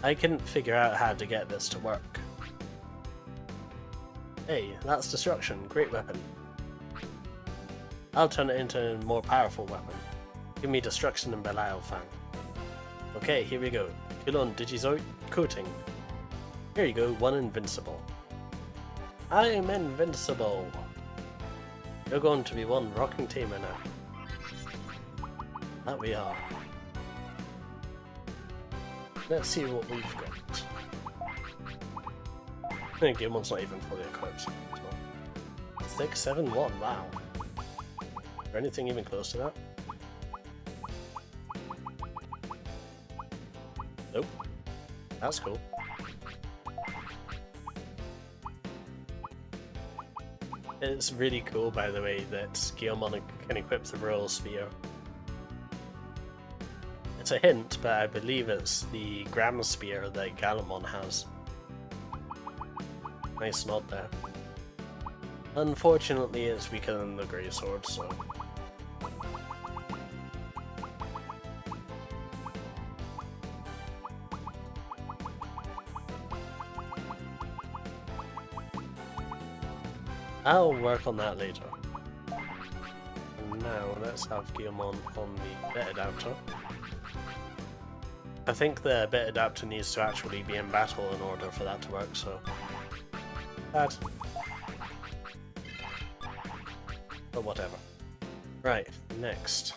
A: I couldn't figure out how to get this to work. Hey, that's destruction, great weapon. I'll turn it into a more powerful weapon. Give me destruction and Belial Fang. Okay, here we go. Kulon Digizoid coating. Here you go, one invincible. I'm invincible! You're going to be one rocking tamer now. That we are. Let's see what we've got. I think Guilmon's not even fully equipped. 671, wow. Is there anything even close to that? Nope. That's cool. It's really cool, by the way, that Guilmon can equip the Royal Spear. It's a hint, but I believe it's the Gram Spear that Gallantmon has. Nice nod there. Unfortunately, it's weaker than the Grey Sword, so... I'll work on that later. And now let's have Guilmon on the bit adapter. I think the bit adapter needs to actually be in battle in order for that to work, so... Bad. But whatever. Right, next.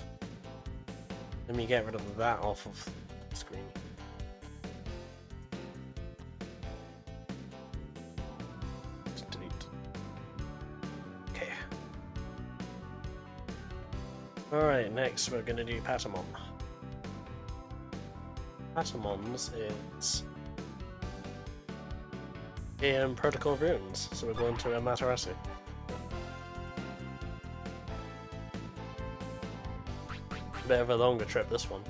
A: Let me get rid of that off of the screen. Delete. Okay. Alright, next we're gonna do Patamon. Patamon's is AM Protocol Runes, so we're going to Amaterasu. Bit of a longer trip, this one.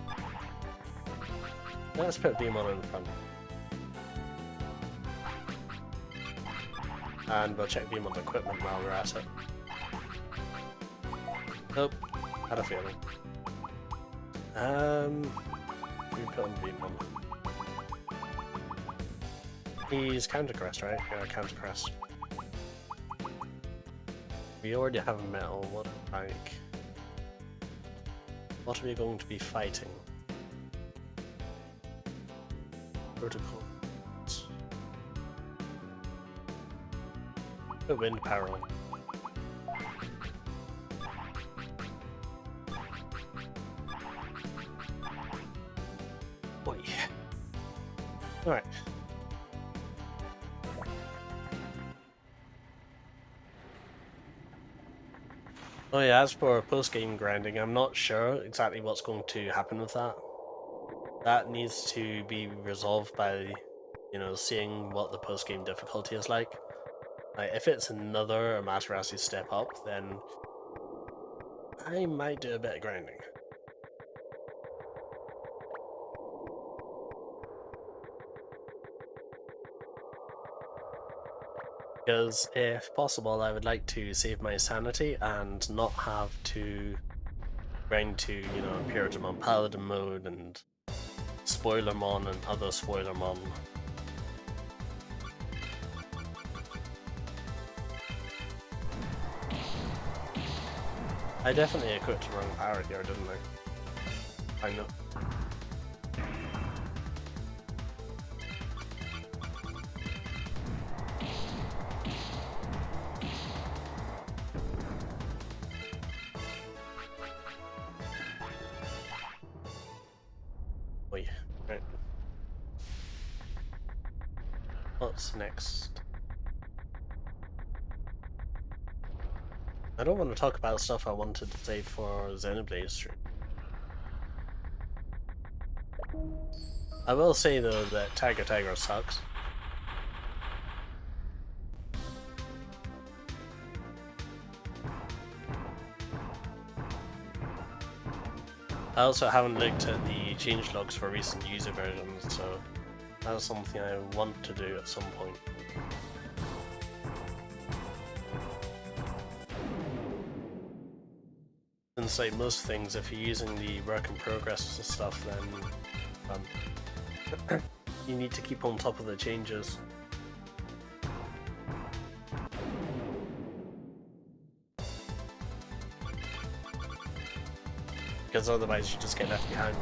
A: Let's put Digimon in front. And we'll check Digimon's equipment while we're at it. Nope, had a feeling. We put on Digimon. He's Countercrest, right? Yeah, Countercrest. We already have metal, what like... What are we going to be fighting? Protocol. The wind power on. Boy. Alright. Oh yeah, as for post-game grinding, I'm not sure exactly what's going to happen with that. That needs to be resolved by, you know, seeing what the post-game difficulty is like. Like, if it's another Amaterasu step up, then I might do a bit of grinding. Because if possible, I would like to save my sanity and not have to grind to, you know, Imperial Paladin mode and Spoilermon and other Spoilermon. I definitely equipped the wrong power here, didn't I? I know. Wait, right. What's next? I don't want to talk about stuff I wanted to save for Xenoblade stream. I will say though that Tiger sucks. I also haven't looked at the changelogs for recent user versions, so that's something I want to do at some point. Since like most things, if you're using the work in progress stuff, then you need to keep on top of the changes. Because otherwise you just get left behind.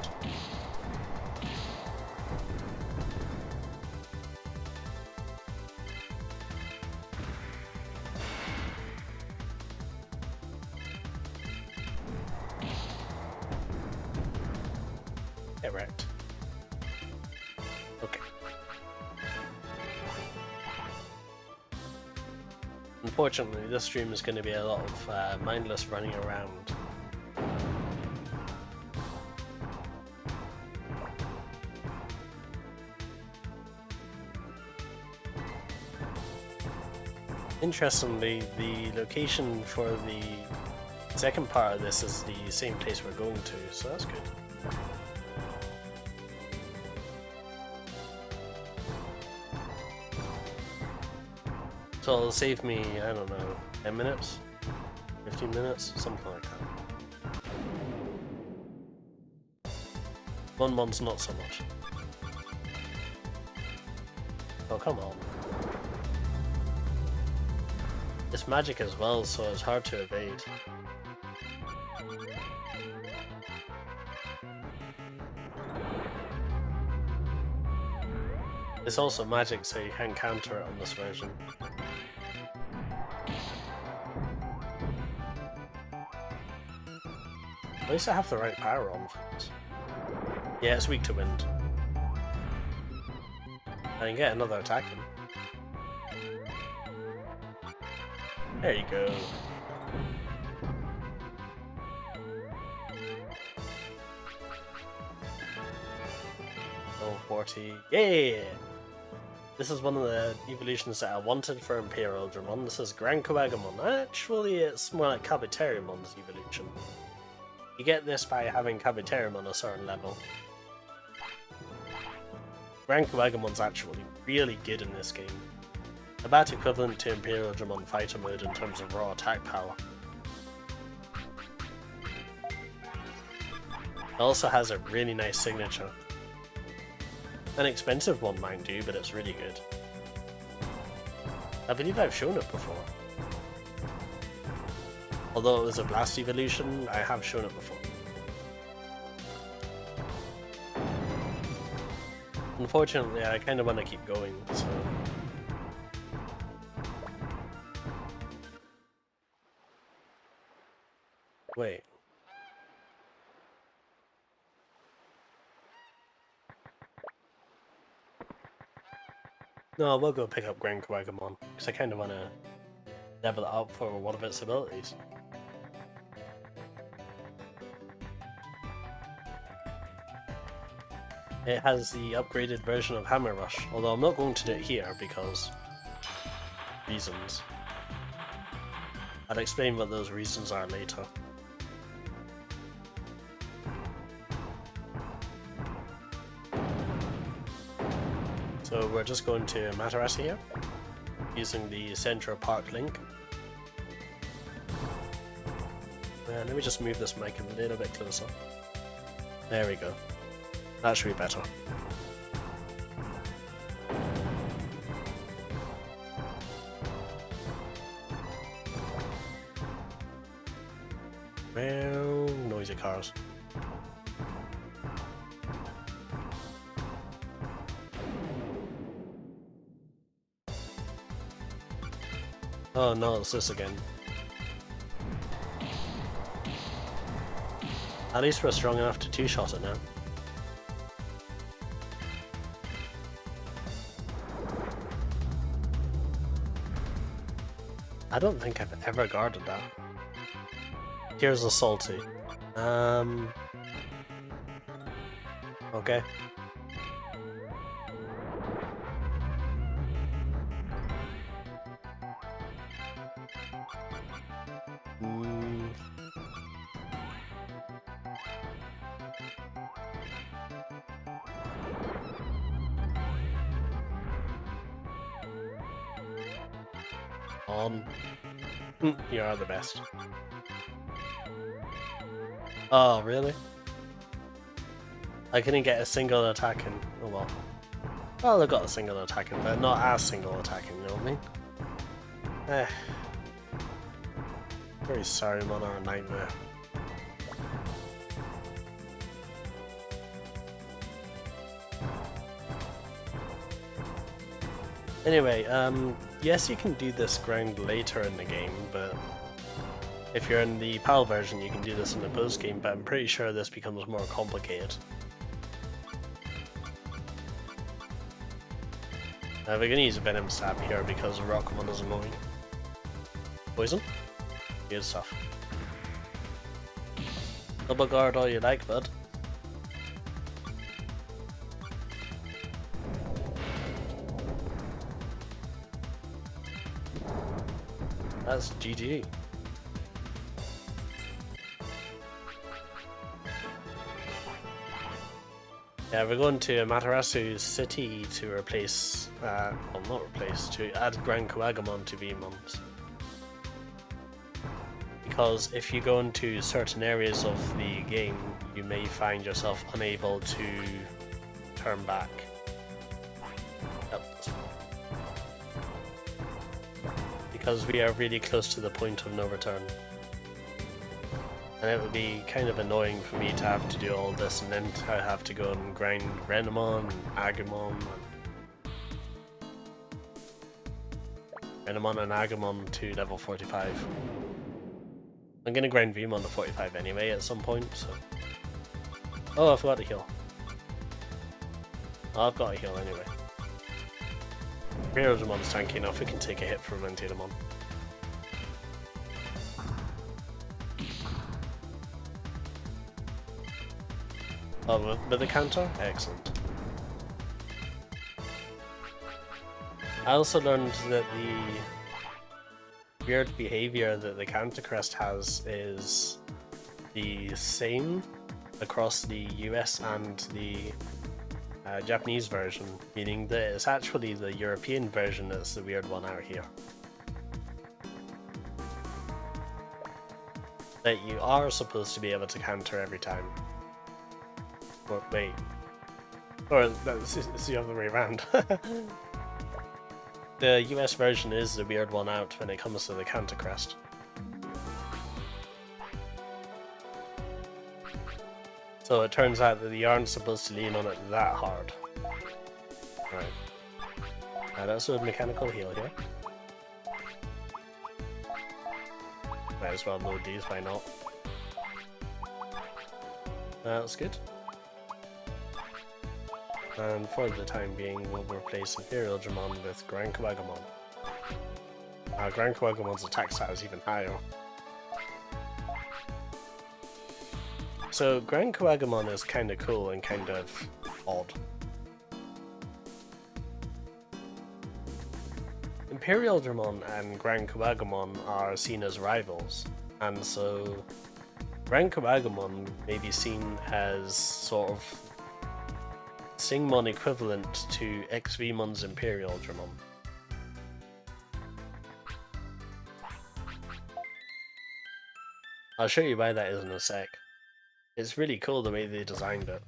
A: Get wrecked. Okay. Unfortunately, this stream is going to be a lot of mindless running around. Interestingly, the location for the second part of this is the same place we're going to, so that's good. So it'll save me, I don't know, 10 minutes? 15 minutes? Something like that. One month's not so much. Oh, come on. It's magic as well, so it's hard to evade. It's also magic, so you can counter it on this version. At least I have the right power on for this. Yeah, it's weak to wind. I can get another attack in. There you go. Level 40. Yeah! This is one of the evolutions that I wanted for Imperial Dramon. This is Grand Kawagamon. Actually, it's more like Kabuterimon's evolution. You get this by having Kabuterimon a certain level. Grand Kawagamon's actually really good in this game. About equivalent to Imperial Dramon Fighter mode in terms of raw attack power. It also has a really nice signature. An expensive one, mind you, but it's really good. I believe I've shown it before. Although it was a Blast evolution, I have shown it before. Unfortunately, I kind of want to keep going, so... Wait. No, we'll go pick up Grand Kawagamon, because I kind of want to level it up for one of its abilities. It has the upgraded version of Hammer Rush, although I'm not going to do it here because... reasons. I'll explain what those reasons are later. So we're just going to Matarasi here. using the Central Park link. Let me just move this mic a little bit closer. There we go. That should be better. Well, noisy cars. Oh no, it's this again. At least we're strong enough to two-shot it now. I don't think I've ever guarded that. Here's a salty. Okay. You are the best. Oh, really? I couldn't get a single attack in. Oh well. Well, I got a single attack in, but not as single attacking, you know what I mean? Very sorry, man, or a nightmare. Anyway, yes, you can do this grind later in the game, but if you're in the PAL version, you can do this in the post game, but I'm pretty sure this becomes more complicated. We're going to use a Venom Stab here because Rockmon is annoying. Poison? Good stuff. Double guard all you like, bud. That's GG. Yeah, we're going to Amaterasu City to replace, well not replace, to add Grand Kuwagamon to VMons. Because if you go into certain areas of the game, you may find yourself unable to turn back. Because we are really close to the point of no return. And it would be kind of annoying for me to have to do all this and then I have to go and grind Renamon and Agumon and Agumon to level 45. I'm gonna grind Vmon to 45 anyway at some point, so... Oh, I forgot to heal. Oh, I've got to heal anyway. Reardemon's tanky enough, we can take a hit from Mentademon. Oh, with the counter? Excellent. I also learned that the weird behavior that the counter crest has is the same across the US and the Japanese version, meaning that it's actually the European version that's the weird one out here. That you are supposed to be able to counter every time. Or wait. Or it's the other way around. The US version is the weird one out when it comes to the counter crest. So it turns out that you aren't supposed to lean on it that hard. Right. That's a mechanical heal here. Might as well load these, why not? That's good. And for the time being, we'll replace Imperial Dramon with Grand Kuwagamon. Grand Kuwagamon's attack stat is even higher. So Grand Kuwagamon is kind of cool and kind of odd. Imperial Dramon and Grand Kuwagamon are seen as rivals, and so Grand Kuwagamon may be seen as sort of Stingmon equivalent to XVmon's Imperial Dramon. I'll show you why that is in a sec. It's really cool the way they designed it.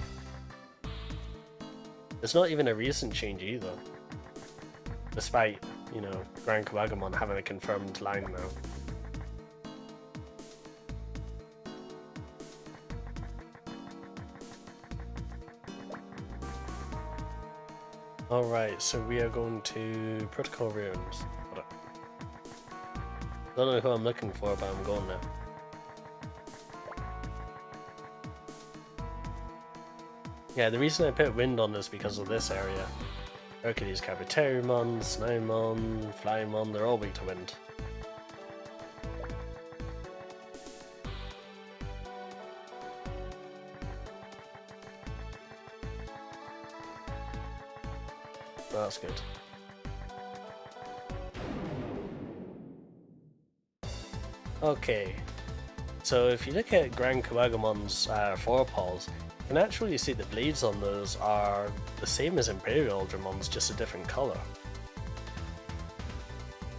A: It's not even a recent change either. Despite, you know, Grand Kawagamon having a confirmed line now. Alright, so we are going to Protocol Rooms. Don't know who I'm looking for, but I'm going now. Yeah, the reason I put wind on is because of this area. Hercules, Capiteriumon, Snowmon, Flymon, they're all weak to wind. That's good. Okay, so if you look at Grand Kawagamon's forepaws, you can actually see the blades on those are the same as Imperial Ultramon's, just a different colour.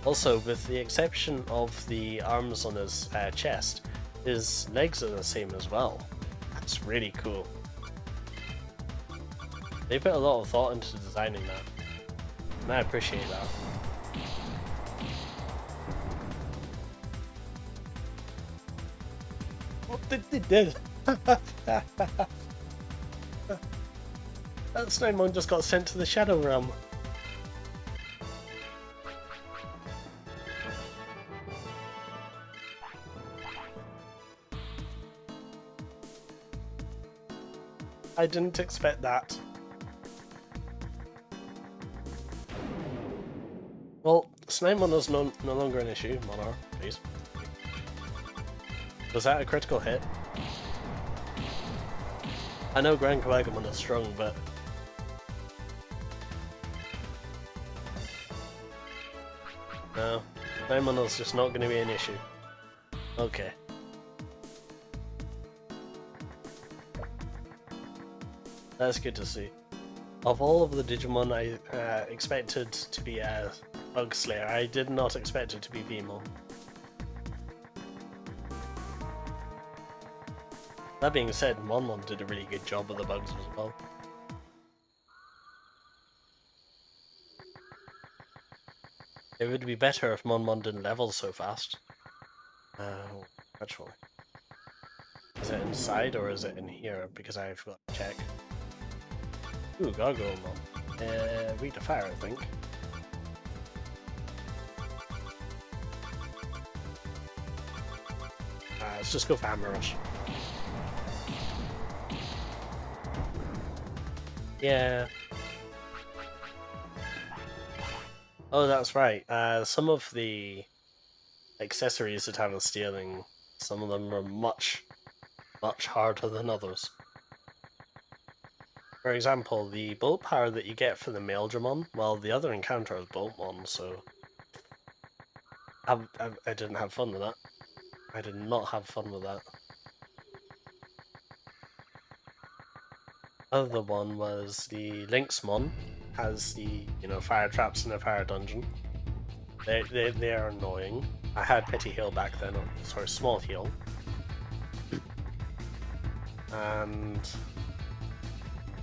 A: Also, with the exception of the arms on his chest, his legs are the same as well. That's really cool. They put a lot of thought into designing that, and I appreciate that. They did! That Snowmon just got sent to the Shadow Realm. I didn't expect that. Well, Snowmon is no longer an issue. Monarch, please. Was that a critical hit? I know Grand Kawagamon is strong, but... no, Snowmon is just not going to be an issue. Okay. That's good to see. Of all of the Digimon I expected to be a Bug Slayer, I did not expect it to be Vmon. That being said, Monmon did a really good job with the bugs as well. It would be better if Monmon didn't level so fast. Actually. Is it inside or is it in here? Because I forgot to check. Ooh, Gargoylemon. Weak to fire, I think. Let's just go for Hammer Rush. Yeah. Oh, that's right. Some of the accessories that have a stealing, some of them are much harder than others. For example, the bolt power that you get for the Maildramon, well, the other encounter is Boltmon, so I didn't have fun with that. I did not have fun with that. Other one was the Lynxmon, has the, you know, fire traps in a fire dungeon. They are annoying. I had Petty Heal back then, or sorry, Small Heal. And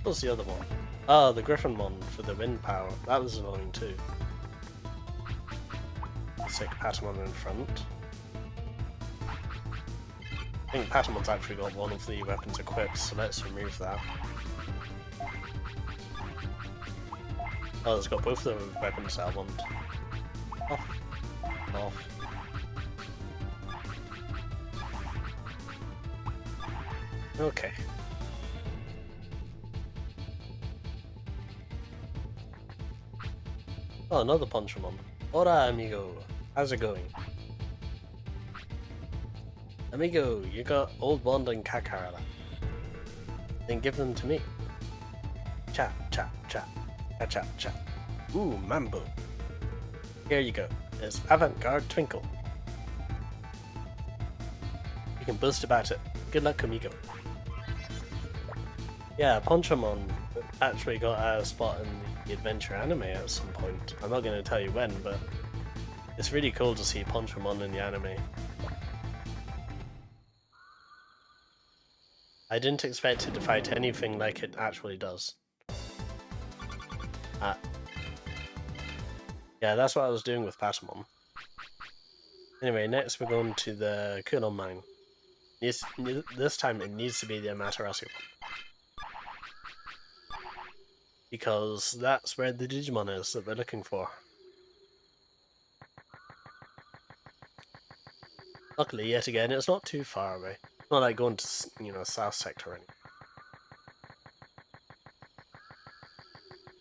A: what was the other one? Oh, the Griffinmon for the wind power. That was annoying too. Sick Patamon in front. I think Patamon's actually got one of the weapons equipped, so let's remove that. Oh, it's got both the weapons I want. Off. Off. Okay. Oh, another Punchamon. Hola, amigo. How's it going? Amigo, you got Old Bond and Kakarala. Then give them to me. Cha, cha, cha. Cha, cha, cha. Ooh, Mambo. Here you go. There's Avant-Garde Twinkle. You can boast about it. Good luck, amigo. Yeah, Punchamon actually got a spot in the adventure anime at some point. I'm not going to tell you when, but it's really cool to see Punchamon in the anime. I didn't expect it to fight anything like it actually does. Yeah, that's what I was doing with Patamon. Anyway, next we're going to the Kunon Mine. This time it needs to be the Amaterasu one. Because that's where the Digimon is that we're looking for. Luckily, yet again, it's not too far away. It's not like going to, South Sector or anything.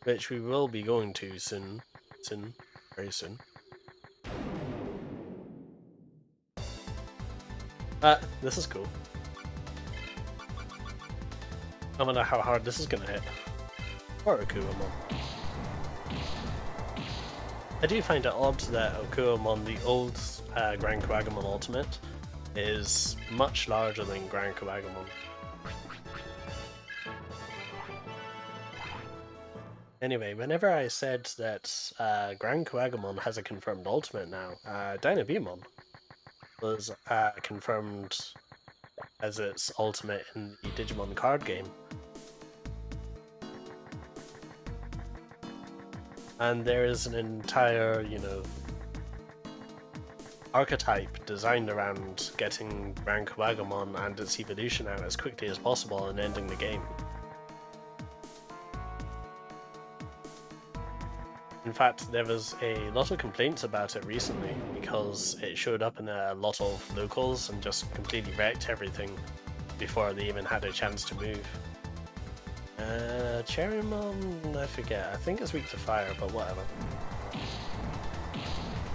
A: Which we will be going to soon. Very soon. This is cool. I wonder how hard this is gonna hit. Or Akuamon. I do find it odd that Akuamon, the old Grand Kuwagamon Ultimate, is much larger than Grand Kuwagamon. Anyway, whenever I said that Grand Kuwagamon has a confirmed Ultimate now, Dynabemon was confirmed as its Ultimate in the Digimon card game. And there is an entire, archetype designed around getting Grand Kuwagamon and its evolution out as quickly as possible and ending the game. In fact, there was a lot of complaints about it recently because it showed up in a lot of locals and just completely wrecked everything before they even had a chance to move. Cherrymon, I forget. I think it's weak to fire, but whatever.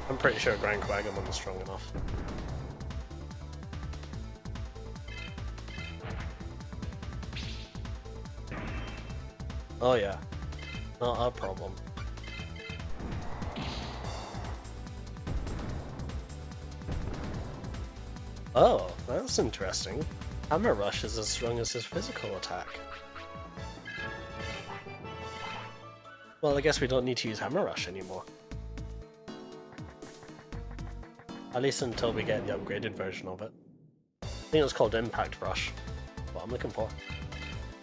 A: I'm pretty sure Grand Kuwagamon is strong enough. Oh yeah, not a problem. Oh, that's interesting. Hammer Rush is as strong as his physical attack. Well, I guess we don't need to use Hammer Rush anymore. At least until we get the upgraded version of it. I think it's called Impact Rush. What I'm looking for.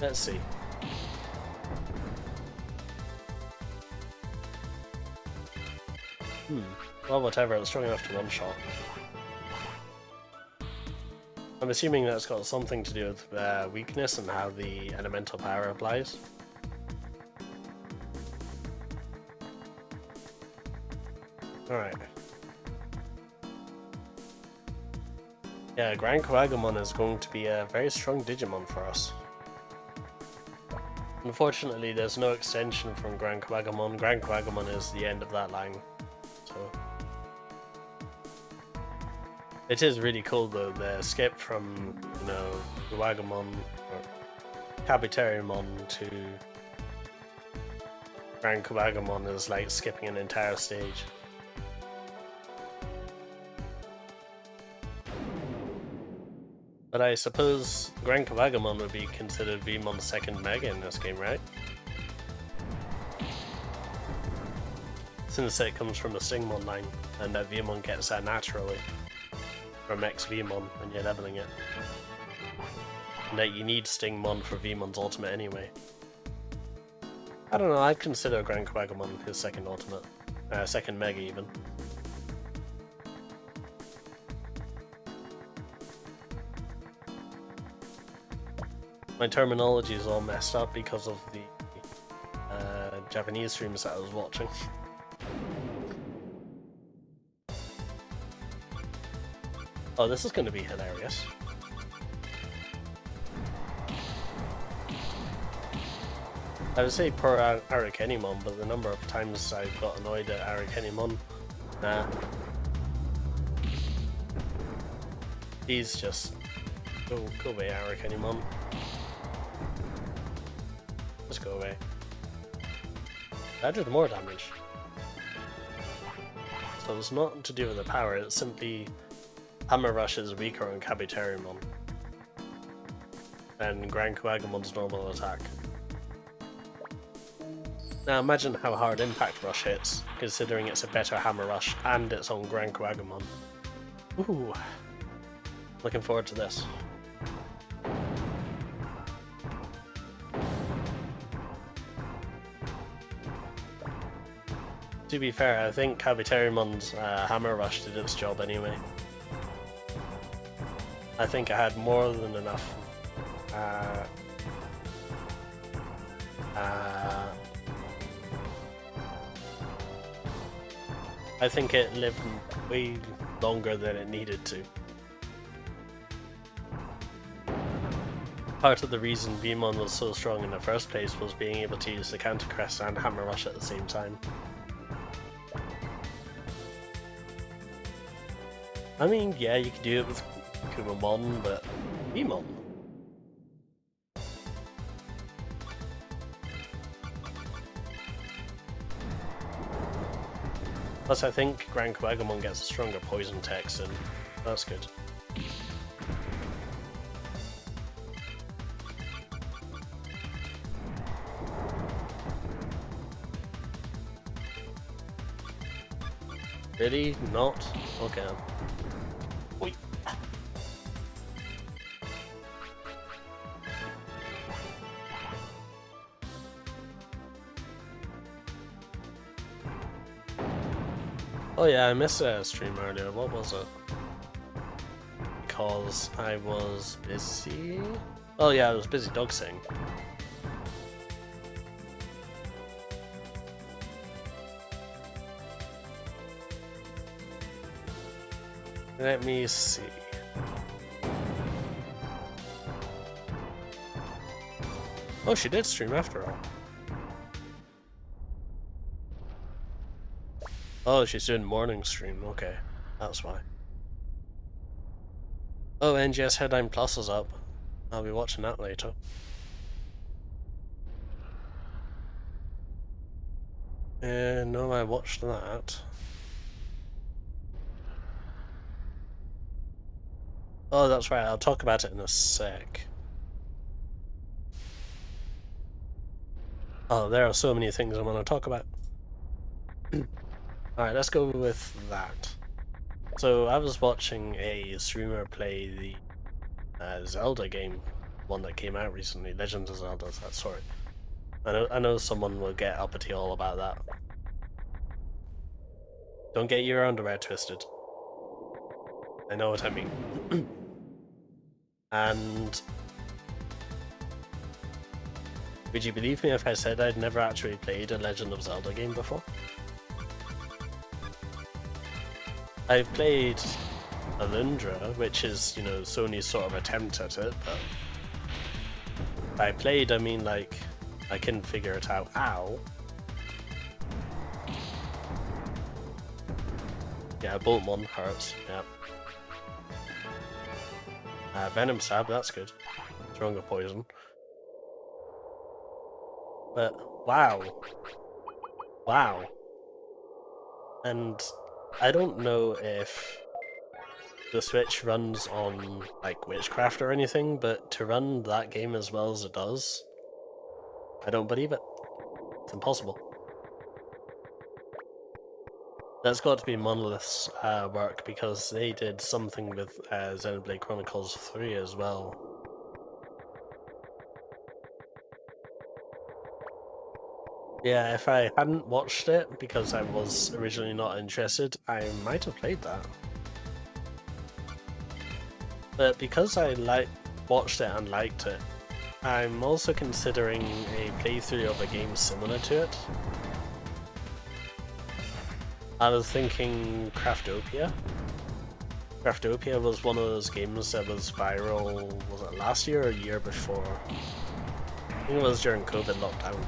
A: Let's see. Well, whatever, it's strong enough to one-shot. I'm assuming that's got something to do with weakness and how the elemental power applies. Alright. Yeah, Grand Kuwagamon is going to be a very strong Digimon for us. Unfortunately, there's no extension from Grand Kuwagamon. Grand Kuwagamon is the end of that line. So it is really cool though, the skip from, Kuwagamon or Kabuterimon to Grand Kuwagamon is like skipping an entire stage. But I suppose Grand Kuwagamon would be considered Veemon's second Mega in this game, right? Since it comes from the Stingmon line, and that Veemon gets that naturally from X-Veemon when you're leveling it. And that you need Stingmon for Veemon's ultimate anyway. I don't know, I'd consider Grand Kuwagamon his second ultimate. Second Mega even. My terminology is all messed up because of the Japanese streams that I was watching. Oh, this is going to be hilarious. I would say per Arakenimon, but the number of times I've got annoyed at Arakenimon, nah. Please just go away, Arakenimon. Just go away. That did more damage. So it's not to do with the power, it's simply Hammer Rush is weaker on Kabuterimon than Grand Kuwagamon's normal attack. Now imagine how hard Impact Rush hits, considering it's a better Hammer Rush and it's on Grand Kuwagamon. Ooh, looking forward to this. To be fair, I think Kabiterumon's Hammer Rush did its job anyway. I think I had more than enough. I think it lived way longer than it needed to. Part of the reason Vmon was so strong in the first place was being able to use the Counter Crest and Hammer Rush at the same time. I mean, yeah, you could do it with Kumamon, but Vmon. Plus, I think Grand Quagamon gets a stronger poison tech, so that's good. Really? Not? Okay. Oi. Oh yeah, I missed a stream earlier. What was it? Because I was busy? Oh yeah, I was busy dog sitting. Let me see. Oh, she did stream after all. Oh, she's doing morning stream. Okay, that's why. Oh, NGS Headline Plus is up. I'll be watching that later. No, I watched that. Oh, that's right. I'll talk about it in a sec. Oh, there are so many things I want to talk about. Alright, let's go with that. So, I was watching a streamer play the Zelda game, one that came out recently, Legend of Zelda, that sort. I know someone will get uppity all about that. Don't get your underwear twisted. I know what I mean. And would you believe me if I said I'd never actually played a Legend of Zelda game before? I've played Alundra, which is, you know, Sony's sort of attempt at it, but by played I mean like I can figure it out. Ow! Yeah, Boltmon hurts, yeah. Venom Stab, that's good. Stronger poison. But, wow. Wow. And I don't know if the Switch runs on, like, Witchcraft or anything, but to run that game as well as it does, I don't believe it. It's impossible. That's got to be Monolith's work, because they did something with Xenoblade Chronicles 3 as well. Yeah, if I hadn't watched it, because I was originally not interested, I might have played that. But because I watched it and liked it, I'm also considering a playthrough of a game similar to it. I was thinking Craftopia. Craftopia was one of those games that was viral, was it last year or a year before? I think it was during COVID lockdown.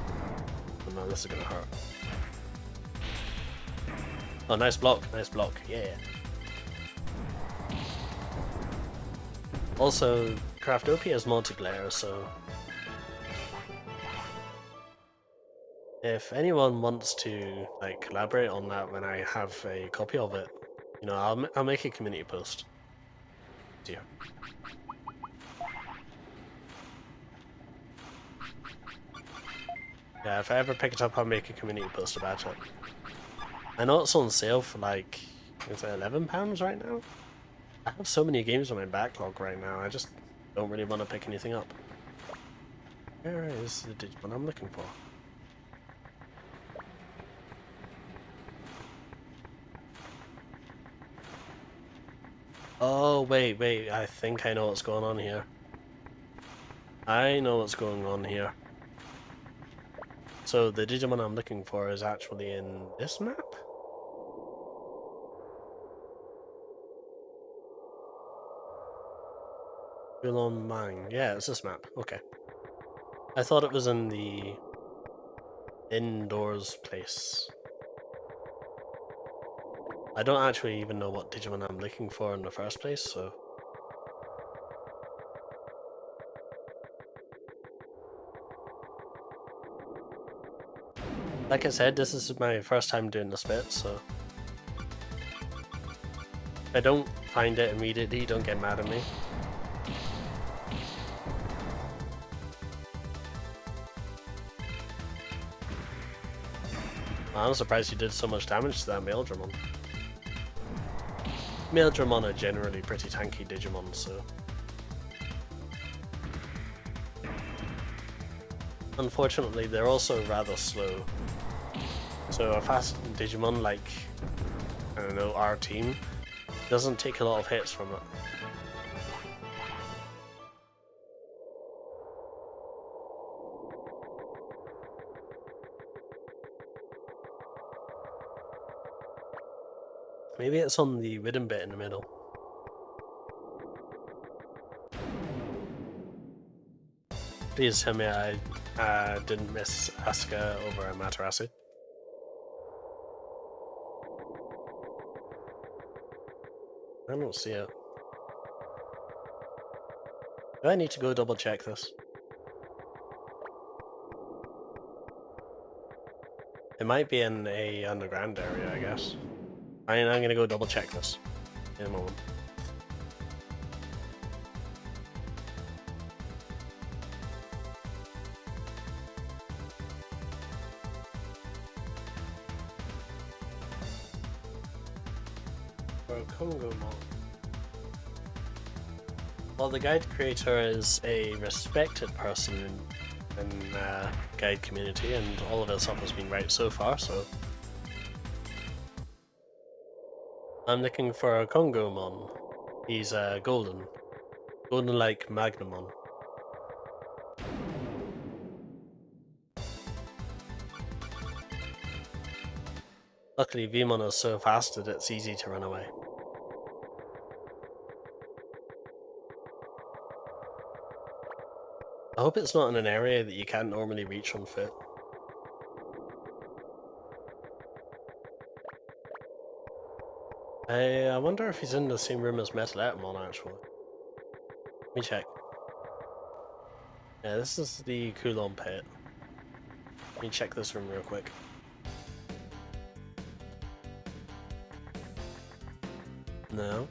A: Oh no, this is gonna hurt. Oh, nice block, yeah. Also, Craftopia is multiplayer, so if anyone wants to like collaborate on that when I have a copy of it, you know, I'll make a community post. Dear. Yeah, if I ever pick it up, I'll make a community post about it. I know it's on sale for like, is it £11 right now? I have so many games on my backlog right now, I just don't really want to pick anything up. Where is the Digimon I'm looking for? Oh, wait, I think I know what's going on here. I know what's going on here. So the Digimon I'm looking for is actually in this map? Gulon Mang. Yeah, it's this map. Okay. I thought it was in the indoors place. I don't actually even know what Digimon I'm looking for in the first place, so... Like I said, this is my first time doing this bit, so... If I don't find it immediately, don't get mad at me. I'm surprised you did so much damage to that male Dramon. Male Dramon are generally pretty tanky Digimon, so... Unfortunately, they're also rather slow. So a fast Digimon like, I don't know, our team, doesn't take a lot of hits from it. Maybe it's on the rhythm bit in the middle. Please tell me I didn't miss Asuka over Amaterasu. I don't see it. Do I need to go double check this? It might be in a underground area, I guess. I'm gonna go double check this in a moment. For a Congo mod. Well, the guide creator is a respected person in guide community, and all of his stuff has been right so far, so... I'm looking for a Kongomon. He's golden. Golden like Magnamon. Luckily, Vmon is so fast that it's easy to run away. I hope it's not in an area that you can't normally reach on foot. I wonder if he's in the same room as Metaletamon, actually. Let me check. Yeah, this is the Kulon pit. Let me check this room real quick. No.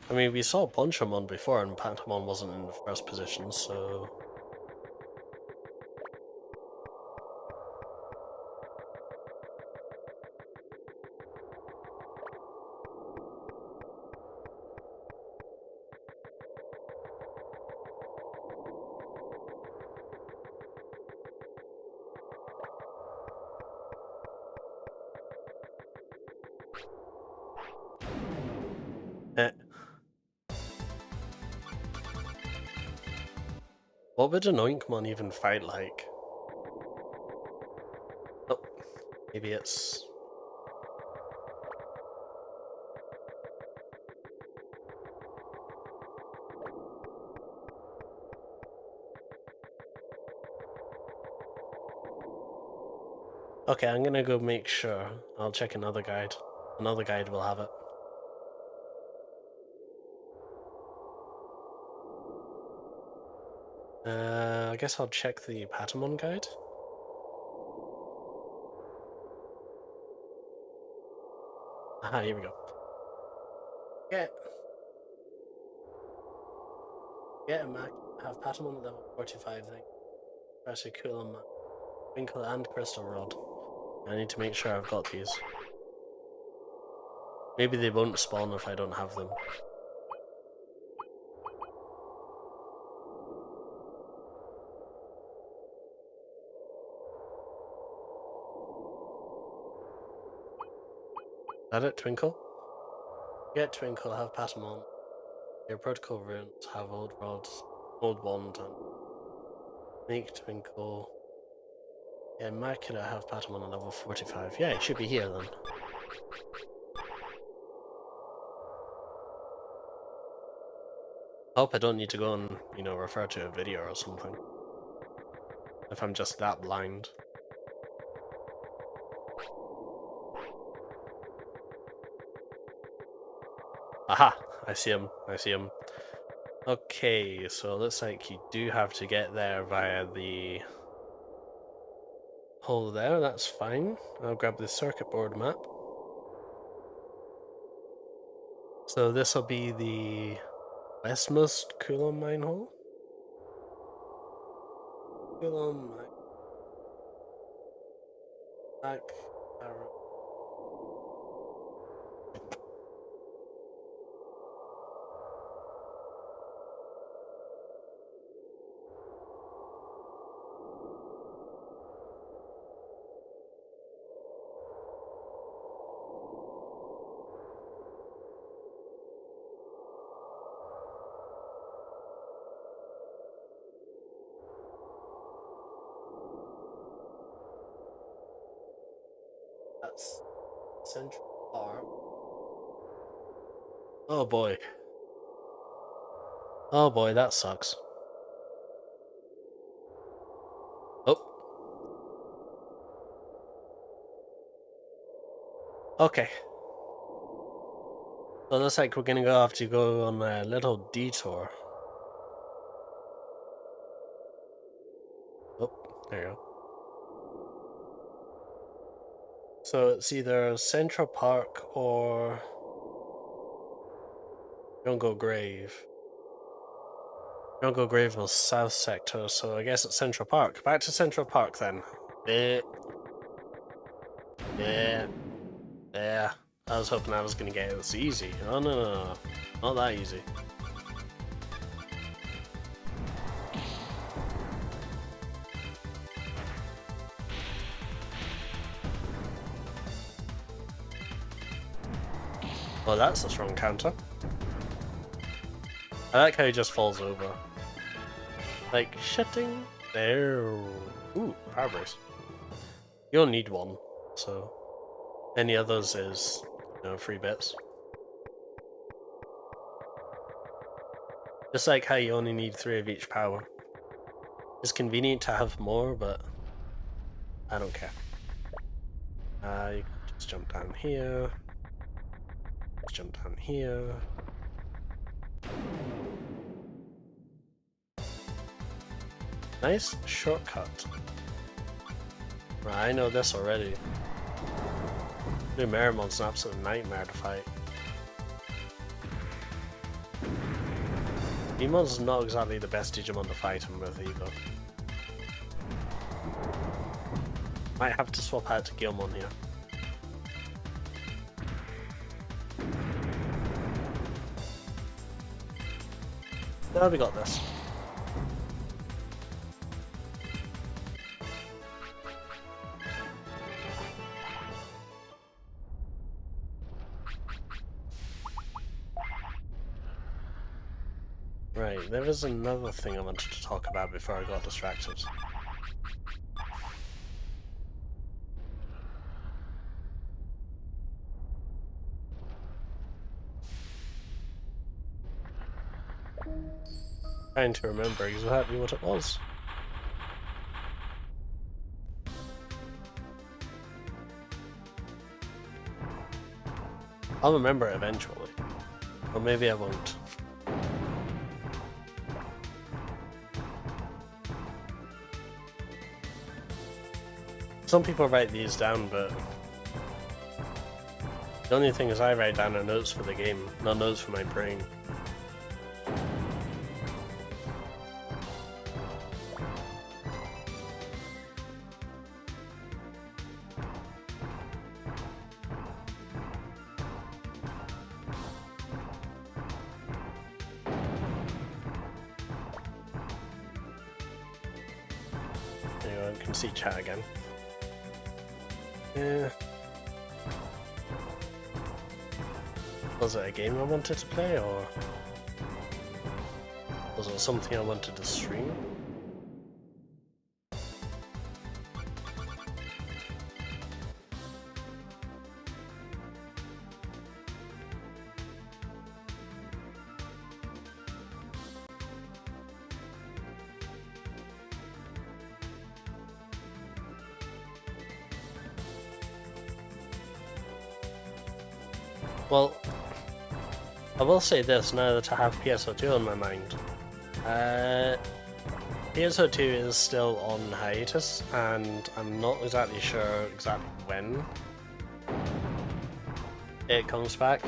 A: I mean, we saw Ponchamon before, and Pantamon wasn't in the first position, so... Eh. What would an Oinkmon even fight like? Oh, maybe it's... Okay, I'm gonna go make sure. I'll check another guide. Another guide will have it. I guess I'll check the Patamon guide. Aha, here we go. Get a Mac, have Patamon at level 45 then. Especially cool on Winkle and Crystal Rod. I need to make sure I've got these. Maybe they won't spawn if I don't have them. that it, Twinkle? Get Twinkle, have Patamon. Your protocol runes have old rods, old wand, and make Twinkle. Yeah, Makina have Patamon on level 45. Yeah, it should be here then. I hope I don't need to go and, you know, refer to a video or something. If I'm just that blind. Aha! I see him. I see him. Okay, so it looks like you do have to get there via the hole there. That's fine. I'll grab the circuit board map. So this will be the westmost Coulomb mine hole. Coulomb mine. Back arrow. That's Central Park. Oh boy. Oh boy, that sucks. Oh. Okay. So it looks like we're gonna have to go on a little detour. Oh, there you go. So it's either Central Park or Jungle Grave. Jungle Grave was South Sector, so I guess it's Central Park. Back to Central Park then. Yeah. Yeah. I was hoping I was gonna get it this easy. Oh no. Not that easy. Well, that's a strong counter. I like how he just falls over. Like, shitting there. Ooh, power brace. You only need one, so any others is, you know, free bits. Just like how you only need 3 of each power. It's convenient to have more, but I don't care. You can just jump down here. Just jump down here. Nice shortcut. Right, I know this already. New Maramon's an absolute nightmare to fight. Demon's not exactly the best Digimon to fight him with either. Might have to swap out to Gilmon here. Now we got this. Right, there is another thing I wanted to talk about before I got distracted. Trying to remember exactly what it was. I'll remember it eventually. Or maybe I won't. Some people write these down, but the only thing is I write down are notes for the game, not notes for my brain. There you go, I can see chat again. Yeah. Was it a game I wanted to play, or was it something I wanted to stream? Well, I will say this now that I have PSO2 on my mind. PSO2 is still on hiatus, and I'm not exactly sure exactly when it comes back.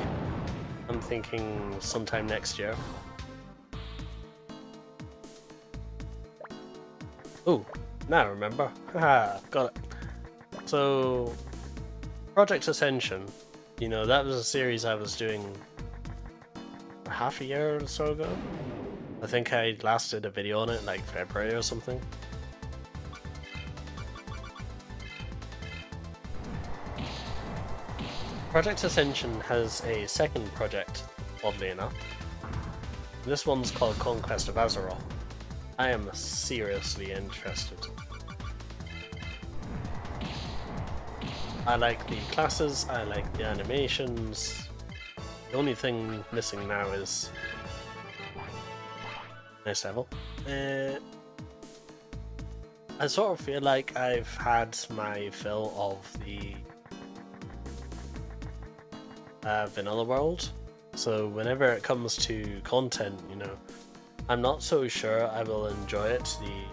A: I'm thinking sometime next year. Oh, now I remember. Haha, got it. So, Project Ascension, you know, that was a series I was doing half a year or so ago. I think I last did a video on it in like February or something. Project Ascension has a second project, oddly enough. This one's called Conquest of Azeroth. I am seriously interested. I like the classes, I like the animations. The only thing missing now is nice level. I sort of feel like I've had my fill of the vanilla world, so whenever it comes to content, you know, I'm not so sure I will enjoy it the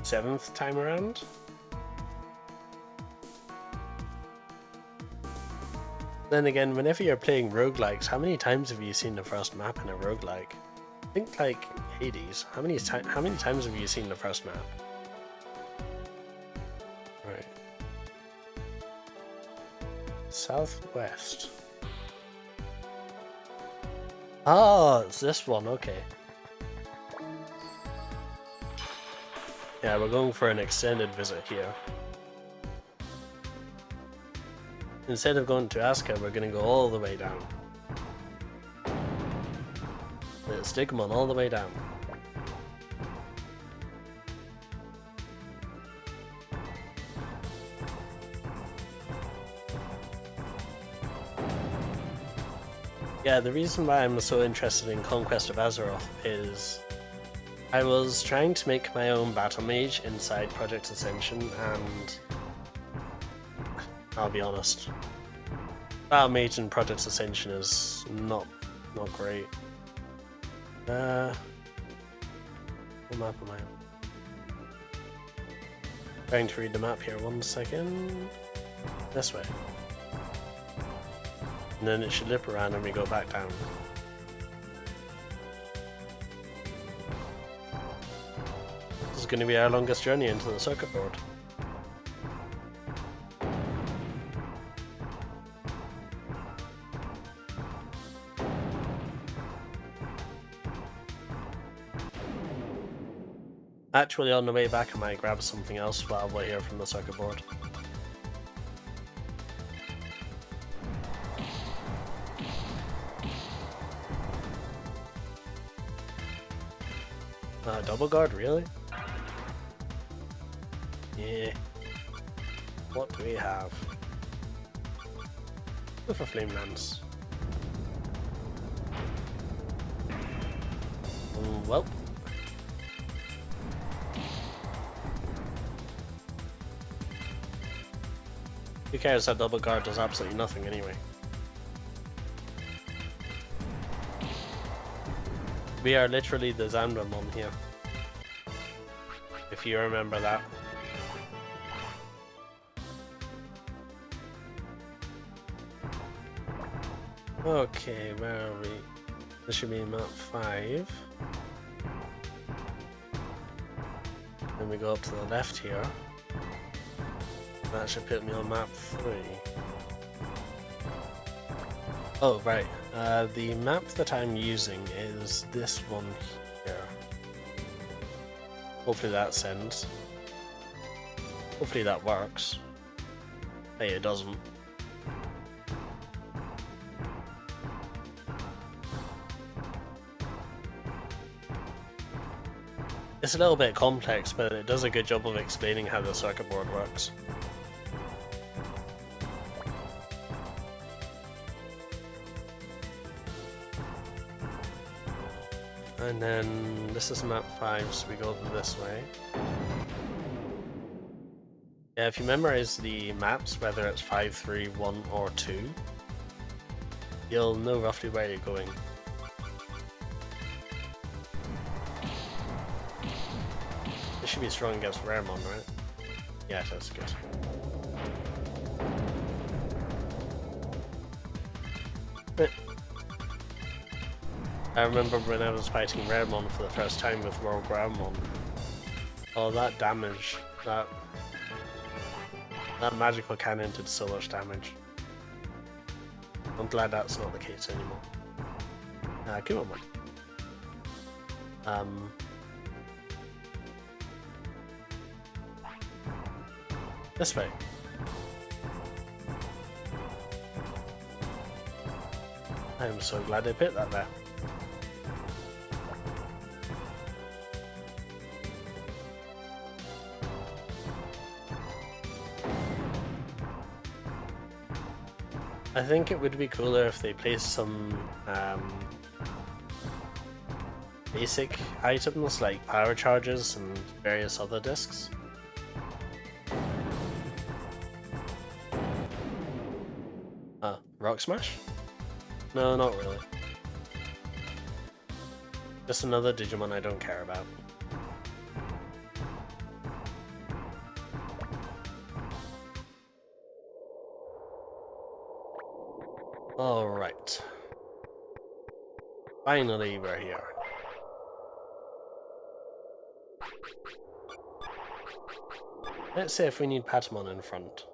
A: 7th time around. Then again, whenever you're playing roguelikes, how many times have you seen the first map in a roguelike? I think like Hades. How many times have you seen the first map? Right. Southwest. Oh, it's this one, okay. Yeah, we're going for an extended visit here. Instead of going to Aska, we're going to go all the way down. It's Digimon all the way down. Yeah, the reason why I'm so interested in Conquest of Azeroth is I was trying to make my own battle mage inside Project Ascension, and I'll be honest, battle mage in Project Ascension is not great. What map am I on? Trying to read the map here, 1 second. This way. And then it should lip around and we go back down. This is going to be our longest journey into the circuit board. Actually, on the way back I might grab something else while we're here from the circuit board. Double guard, really? Yeah. What do we have? Go for flame lance. Well. Who cares, that double guard does absolutely nothing anyway. We are literally the Zandramon here. If you remember that. Okay, where are we? This should be map 5. Then we go up to the left here. That should put me on map 3. Oh, right. The map that I'm using is this one here. Hopefully that sends. Hopefully that works. Hey, it doesn't. It's a little bit complex, but it does a good job of explaining how the circuit board works. And then this is map 5, so we go this way. Yeah, if you memorize the maps, whether it's 5, 3, 1, or 2, you'll know roughly where you're going. This should be strong against Raremon, right? Yeah, that's good. I remember when I was fighting Raremon for the first time with World Groundmon. Oh, that damage. That magical cannon did so much damage. I'm glad that's not the case anymore. Come on. This way. I am so glad I put that there. I think it would be cooler if they placed some basic items like power charges and various other discs. Rock Smash? No, not really. Just another Digimon I don't care about. Alright. Finally, we're here. Let's see if we need Patamon in front.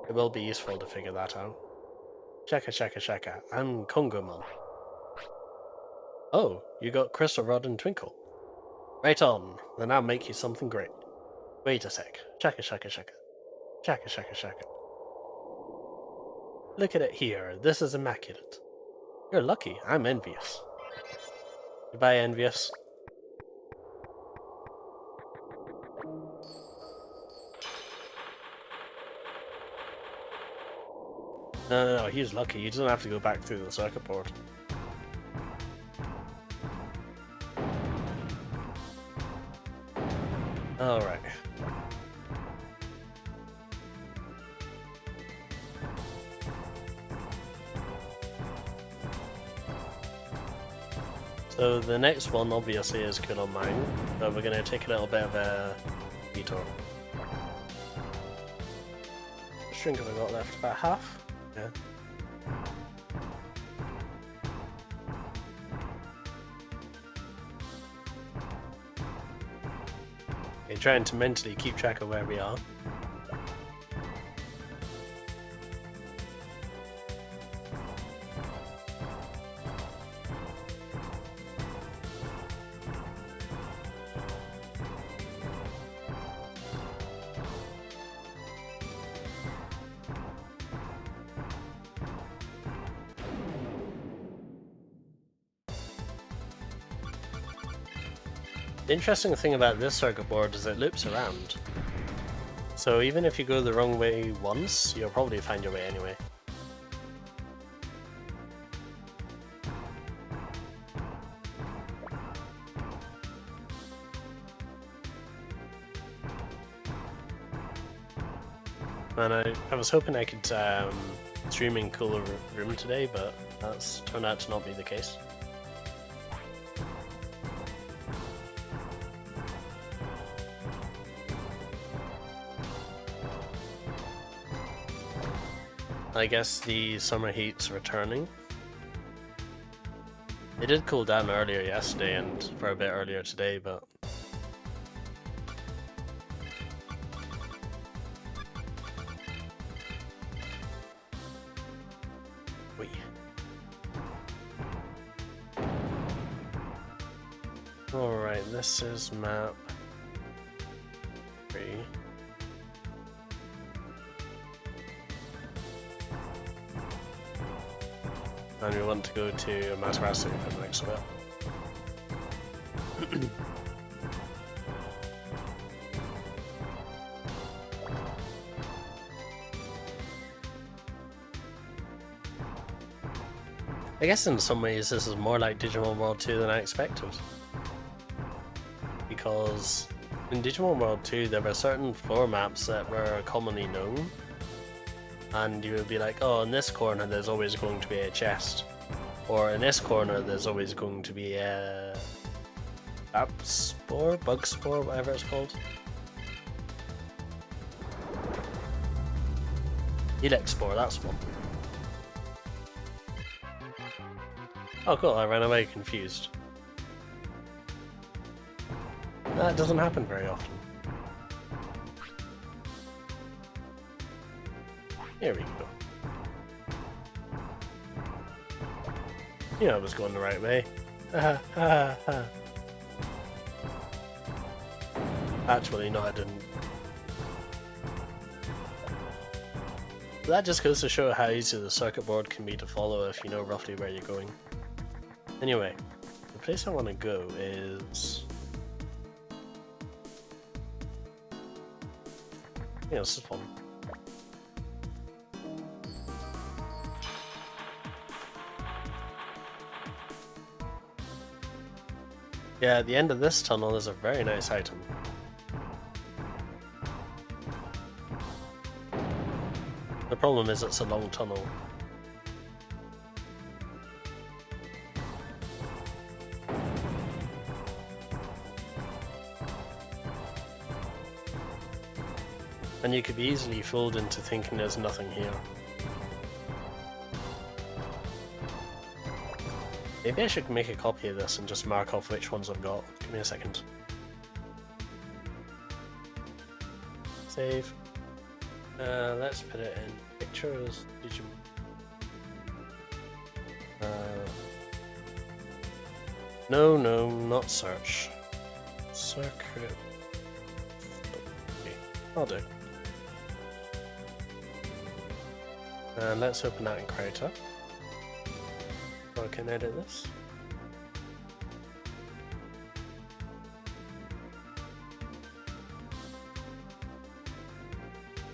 A: It will be useful to figure that out. Shaka shaka shaka, I'm Kongomon. Oh, you got Crystal Rod and Twinkle. Right on, then I'll make you something great. Wait a sec. Shaka shaka shaka. Shaka shaka shaka. Look at it here, this is immaculate. You're lucky, I'm envious. Goodbye, envious. No, he's lucky. He doesn't have to go back through the circuit board. Alright. So the next one obviously is Kulon Mine, but we're going to take a little bit of a detour. What shrink have I got left? About half? Yeah. Okay, trying to mentally keep track of where we are. The interesting thing about this circuit board is it loops around. So even if you go the wrong way once, you'll probably find your way anyway. And I was hoping I could stream in cooler room today, but that's turned out to not be the case. I guess the summer heat's returning. It did cool down earlier yesterday and for a bit earlier today, but wait. Alright, this is map 3. And we want to go to Matarasu for the next bit. I guess in some ways this is more like Digimon World 2 than I expected. Because in Digimon World 2 there were certain floor maps that were commonly known. And you would be like, oh, in this corner there's always going to be a chest. Or in this corner there's always going to be a... bug spore, whatever it's called. Helix spore, that's one. Oh cool, I ran away confused. That doesn't happen very often. Here we go. Yeah, I was going the right way. Actually, no, I didn't. That just goes to show how easy the circuit board can be to follow if you know roughly where you're going. Anyway, the place I want to go is... yeah, this is fun. Yeah, at the end of this tunnel is a very nice item. The problem is it's a long tunnel. And you could be easily fooled into thinking there's nothing here. Maybe I should make a copy of this and just mark off which ones I've got. Give me a second. Save. Let's put it in pictures. Digimon. No, not search. Circuit. Okay, I'll do. And let's open that in Creator. So I can edit this.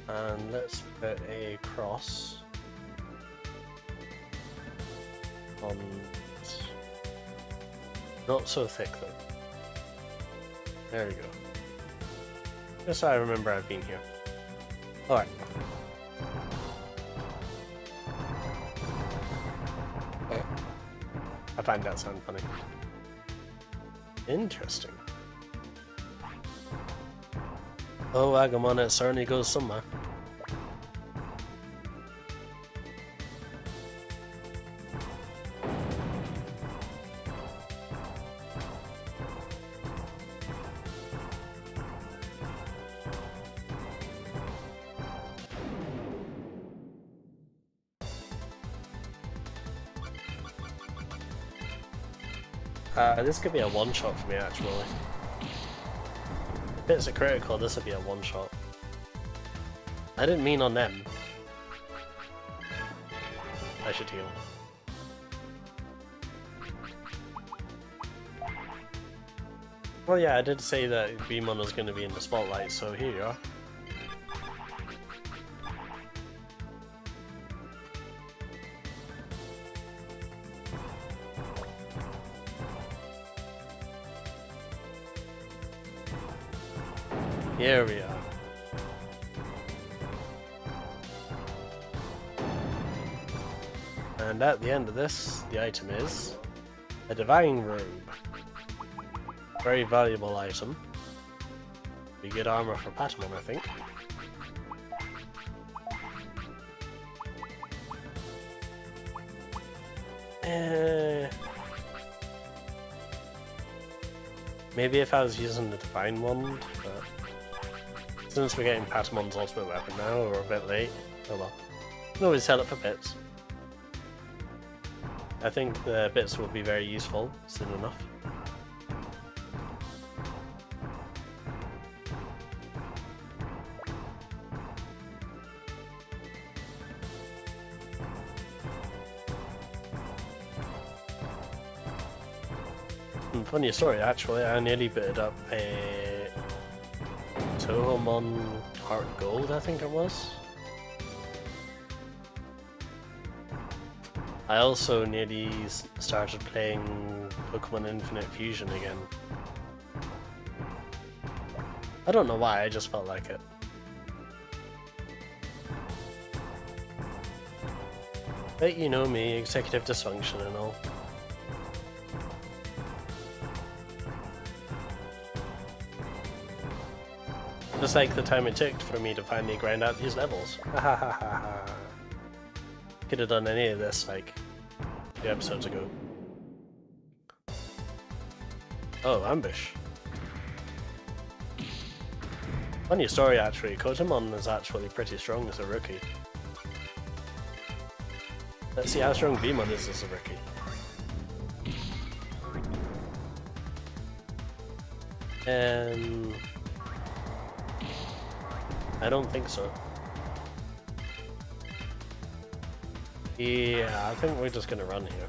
A: And let's put a cross on... not so thick though. There we go. Just so I remember I've been here. Alright. I find that sound funny. Interesting. Oh, Agumon, it certainly goes somewhere. This could be a one-shot for me, actually. If it's a critical, this would be a one-shot. I didn't mean on them. I should heal. Well, yeah, I did say that Digimon was going to be in the spotlight, so here you are. Here we are. And at the end of this, the item is a Divine Robe. Very valuable item. Be good armor for Patamon, I think. Maybe if I was using the Divine Wand, but since we're getting Patamon's ultimate weapon now, we're a bit late. Oh well. You can always sell it for bits. I think the bits will be very useful soon enough. Funny story, actually, I nearly booted up a Tohomon Heart Gold, I think it was. I also nearly started playing Pokemon Infinite Fusion again. I don't know why, I just felt like it. But you know me, executive dysfunction and all. Just like the time it took for me to finally grind out these levels. Ha ha ha ha ha. Could have done any of this like 2 episodes ago. Oh, ambush. Funny story actually, Kotamon is actually pretty strong as a rookie. Let's see how strong Beamon is as a rookie. I don't think so. Yeah, I think we're just gonna run here.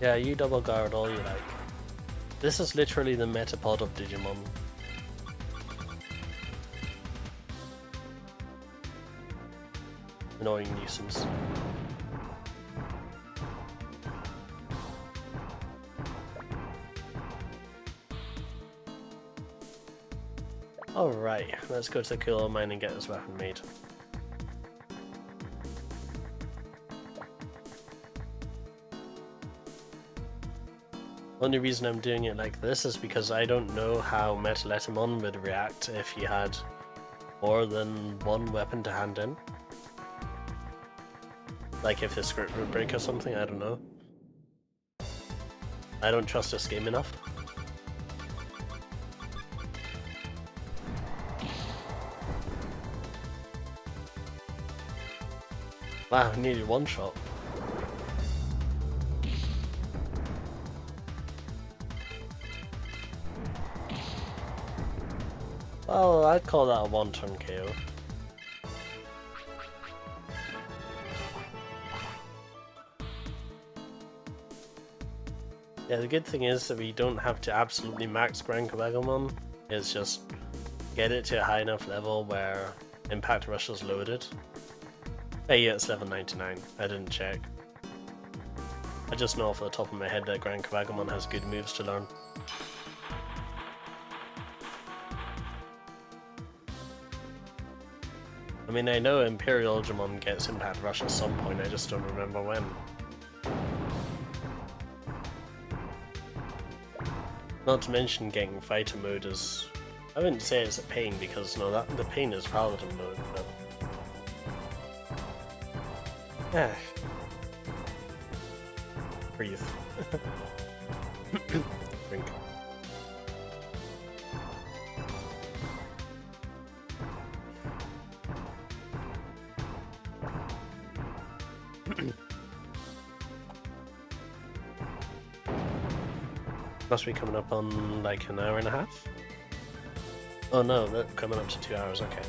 A: Yeah, you double guard all you like. This is literally the Metapod of Digimon. Annoying nuisance. Alright, let's go to the Kilo Mine and get this weapon made. Only reason I'm doing it like this is because I don't know how Metaletamon would react if he had more than one weapon to hand in. Like if his script would break or something, I don't know. I don't trust this game enough. Wow, nearly one shot. Well, I'd call that a one-turn KO. Yeah, the good thing is that we don't have to absolutely max Grand Kabagomon. It's just get it to a high enough level where Impact Rush is loaded. Hey, yeah, it's level 99. I didn't check. I just know off the top of my head that Grand Kabagomon has good moves to learn. I mean, I know Imperial Digimon gets Impact Rush at some point, I just don't remember when. Not to mention getting Fighter mode is... I wouldn't say it's a pain because no, the pain is Paladin mode, but... Breathe. Drink. Must be coming up on like an hour and a half? Oh no, they're coming up to 2 hours, okay.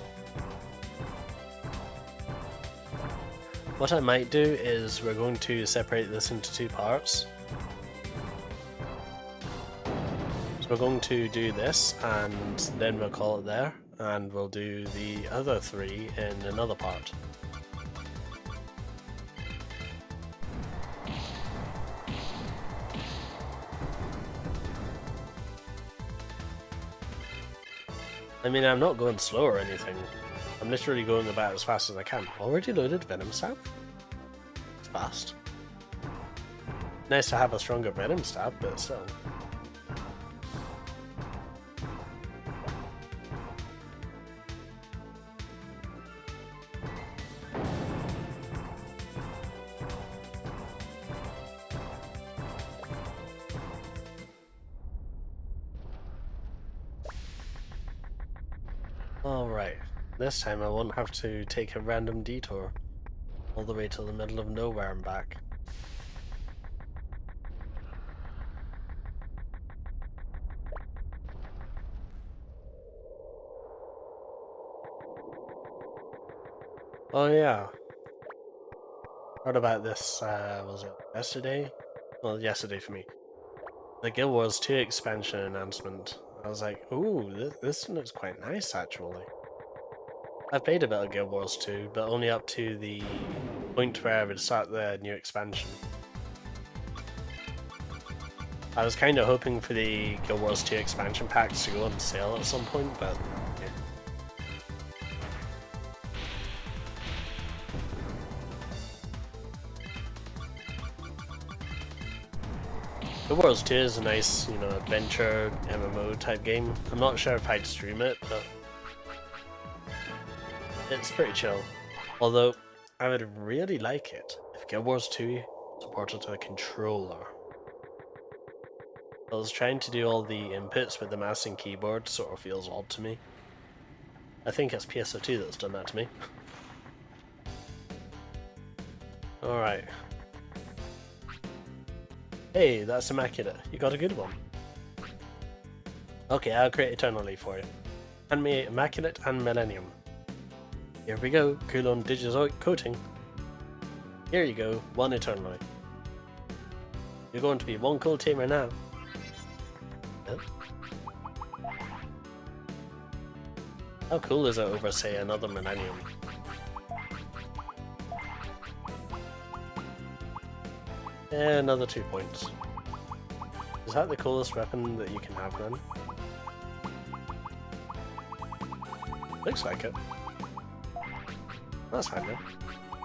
A: What I might do is we're going to separate this into 2 parts. So we're going to do this and then we'll call it there, and we'll do the other 3 in another part. I mean, I'm not going slow or anything. I'm literally going about as fast as I can. Already loaded Venom Stab? It's fast. Nice to have a stronger Venom Stab, but still. Alright, this time I won't have to take a random detour all the way to the middle of nowhere and back. Oh yeah. Heard about this, was it yesterday? Well, yesterday for me. The Guild Wars 2 expansion announcement. I was like, ooh, this looks quite nice actually. I've played a bit of Guild Wars 2, but only up to the point where I would start the new expansion. I was kind of hoping for the Guild Wars 2 expansion packs to go on sale at some point, but yeah. Guild Wars 2 is a nice, adventure MMO type game. I'm not sure if I'd stream it, but it's pretty chill. Although, I would really like it if Guild Wars 2 supported a controller. I was trying to do all the inputs with the mouse and keyboard, sort of feels odd to me. I think it's PSO2 that's done that to me. Alright. Hey, that's immaculate. You got a good one. Okay, I'll create Eternally for you. And me Immaculate and Millennium. Here we go, cool on Digizoid coating. Here you go, one Eternally. You're going to be one cool tamer now. Huh? How cool is it over, say, another Millennium? Another 2 points. Is that the coolest weapon that you can have then? Looks like it. That's fine then.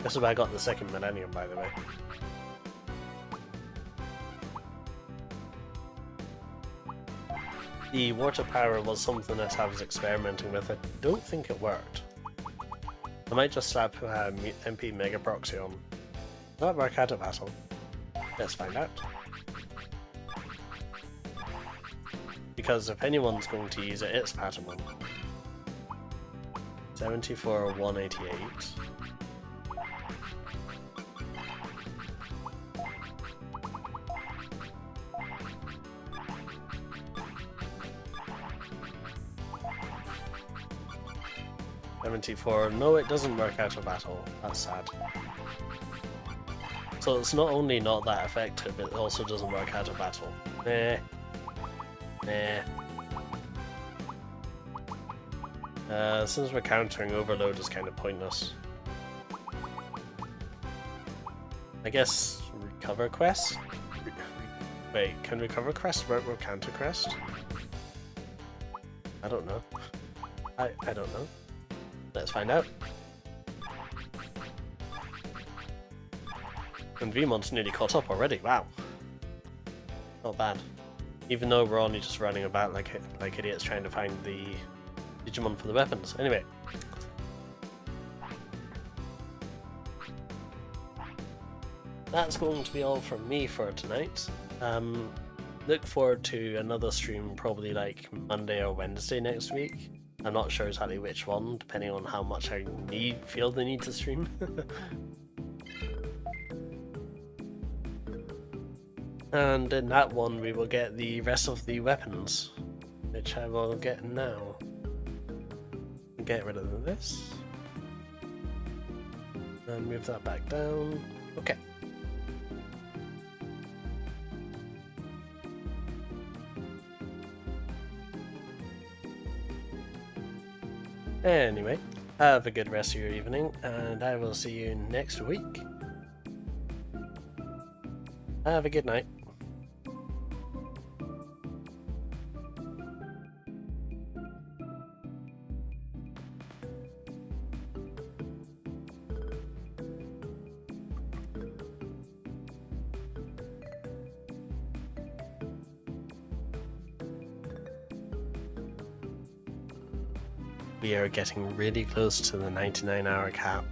A: This is where I got the second Millennium, by the way. The water power was something that I was experimenting with. I don't think it worked. I might just slap MP Mega Proxy on. Will that work out of battle? Let's find out. Because if anyone's going to use it, it's Patamon. 74 188. No, it doesn't work out of battle. That's sad. So it's not only not that effective, it also doesn't work out of battle. Since we're countering Overload is kind of pointless. I guess Recover Quest? Wait, can Recover Quest work with Counter Quest? I don't know. I don't know. Let's find out. And Vmon's nearly caught up already, wow. Not bad. Even though we're only just running about like idiots trying to find the Digimon for the weapons. Anyway. That's going to be all from me for tonight. Look forward to another stream probably like Monday or Wednesday next week. I'm not sure exactly which one, depending on how much I feel the need to stream. And in that one we will get the rest of the weapons, which I will get now. Get rid of this. And move that back down. Okay. Anyway, have a good rest of your evening, and I will see you next week. Have a good night. We are getting really close to the 99-hour cap.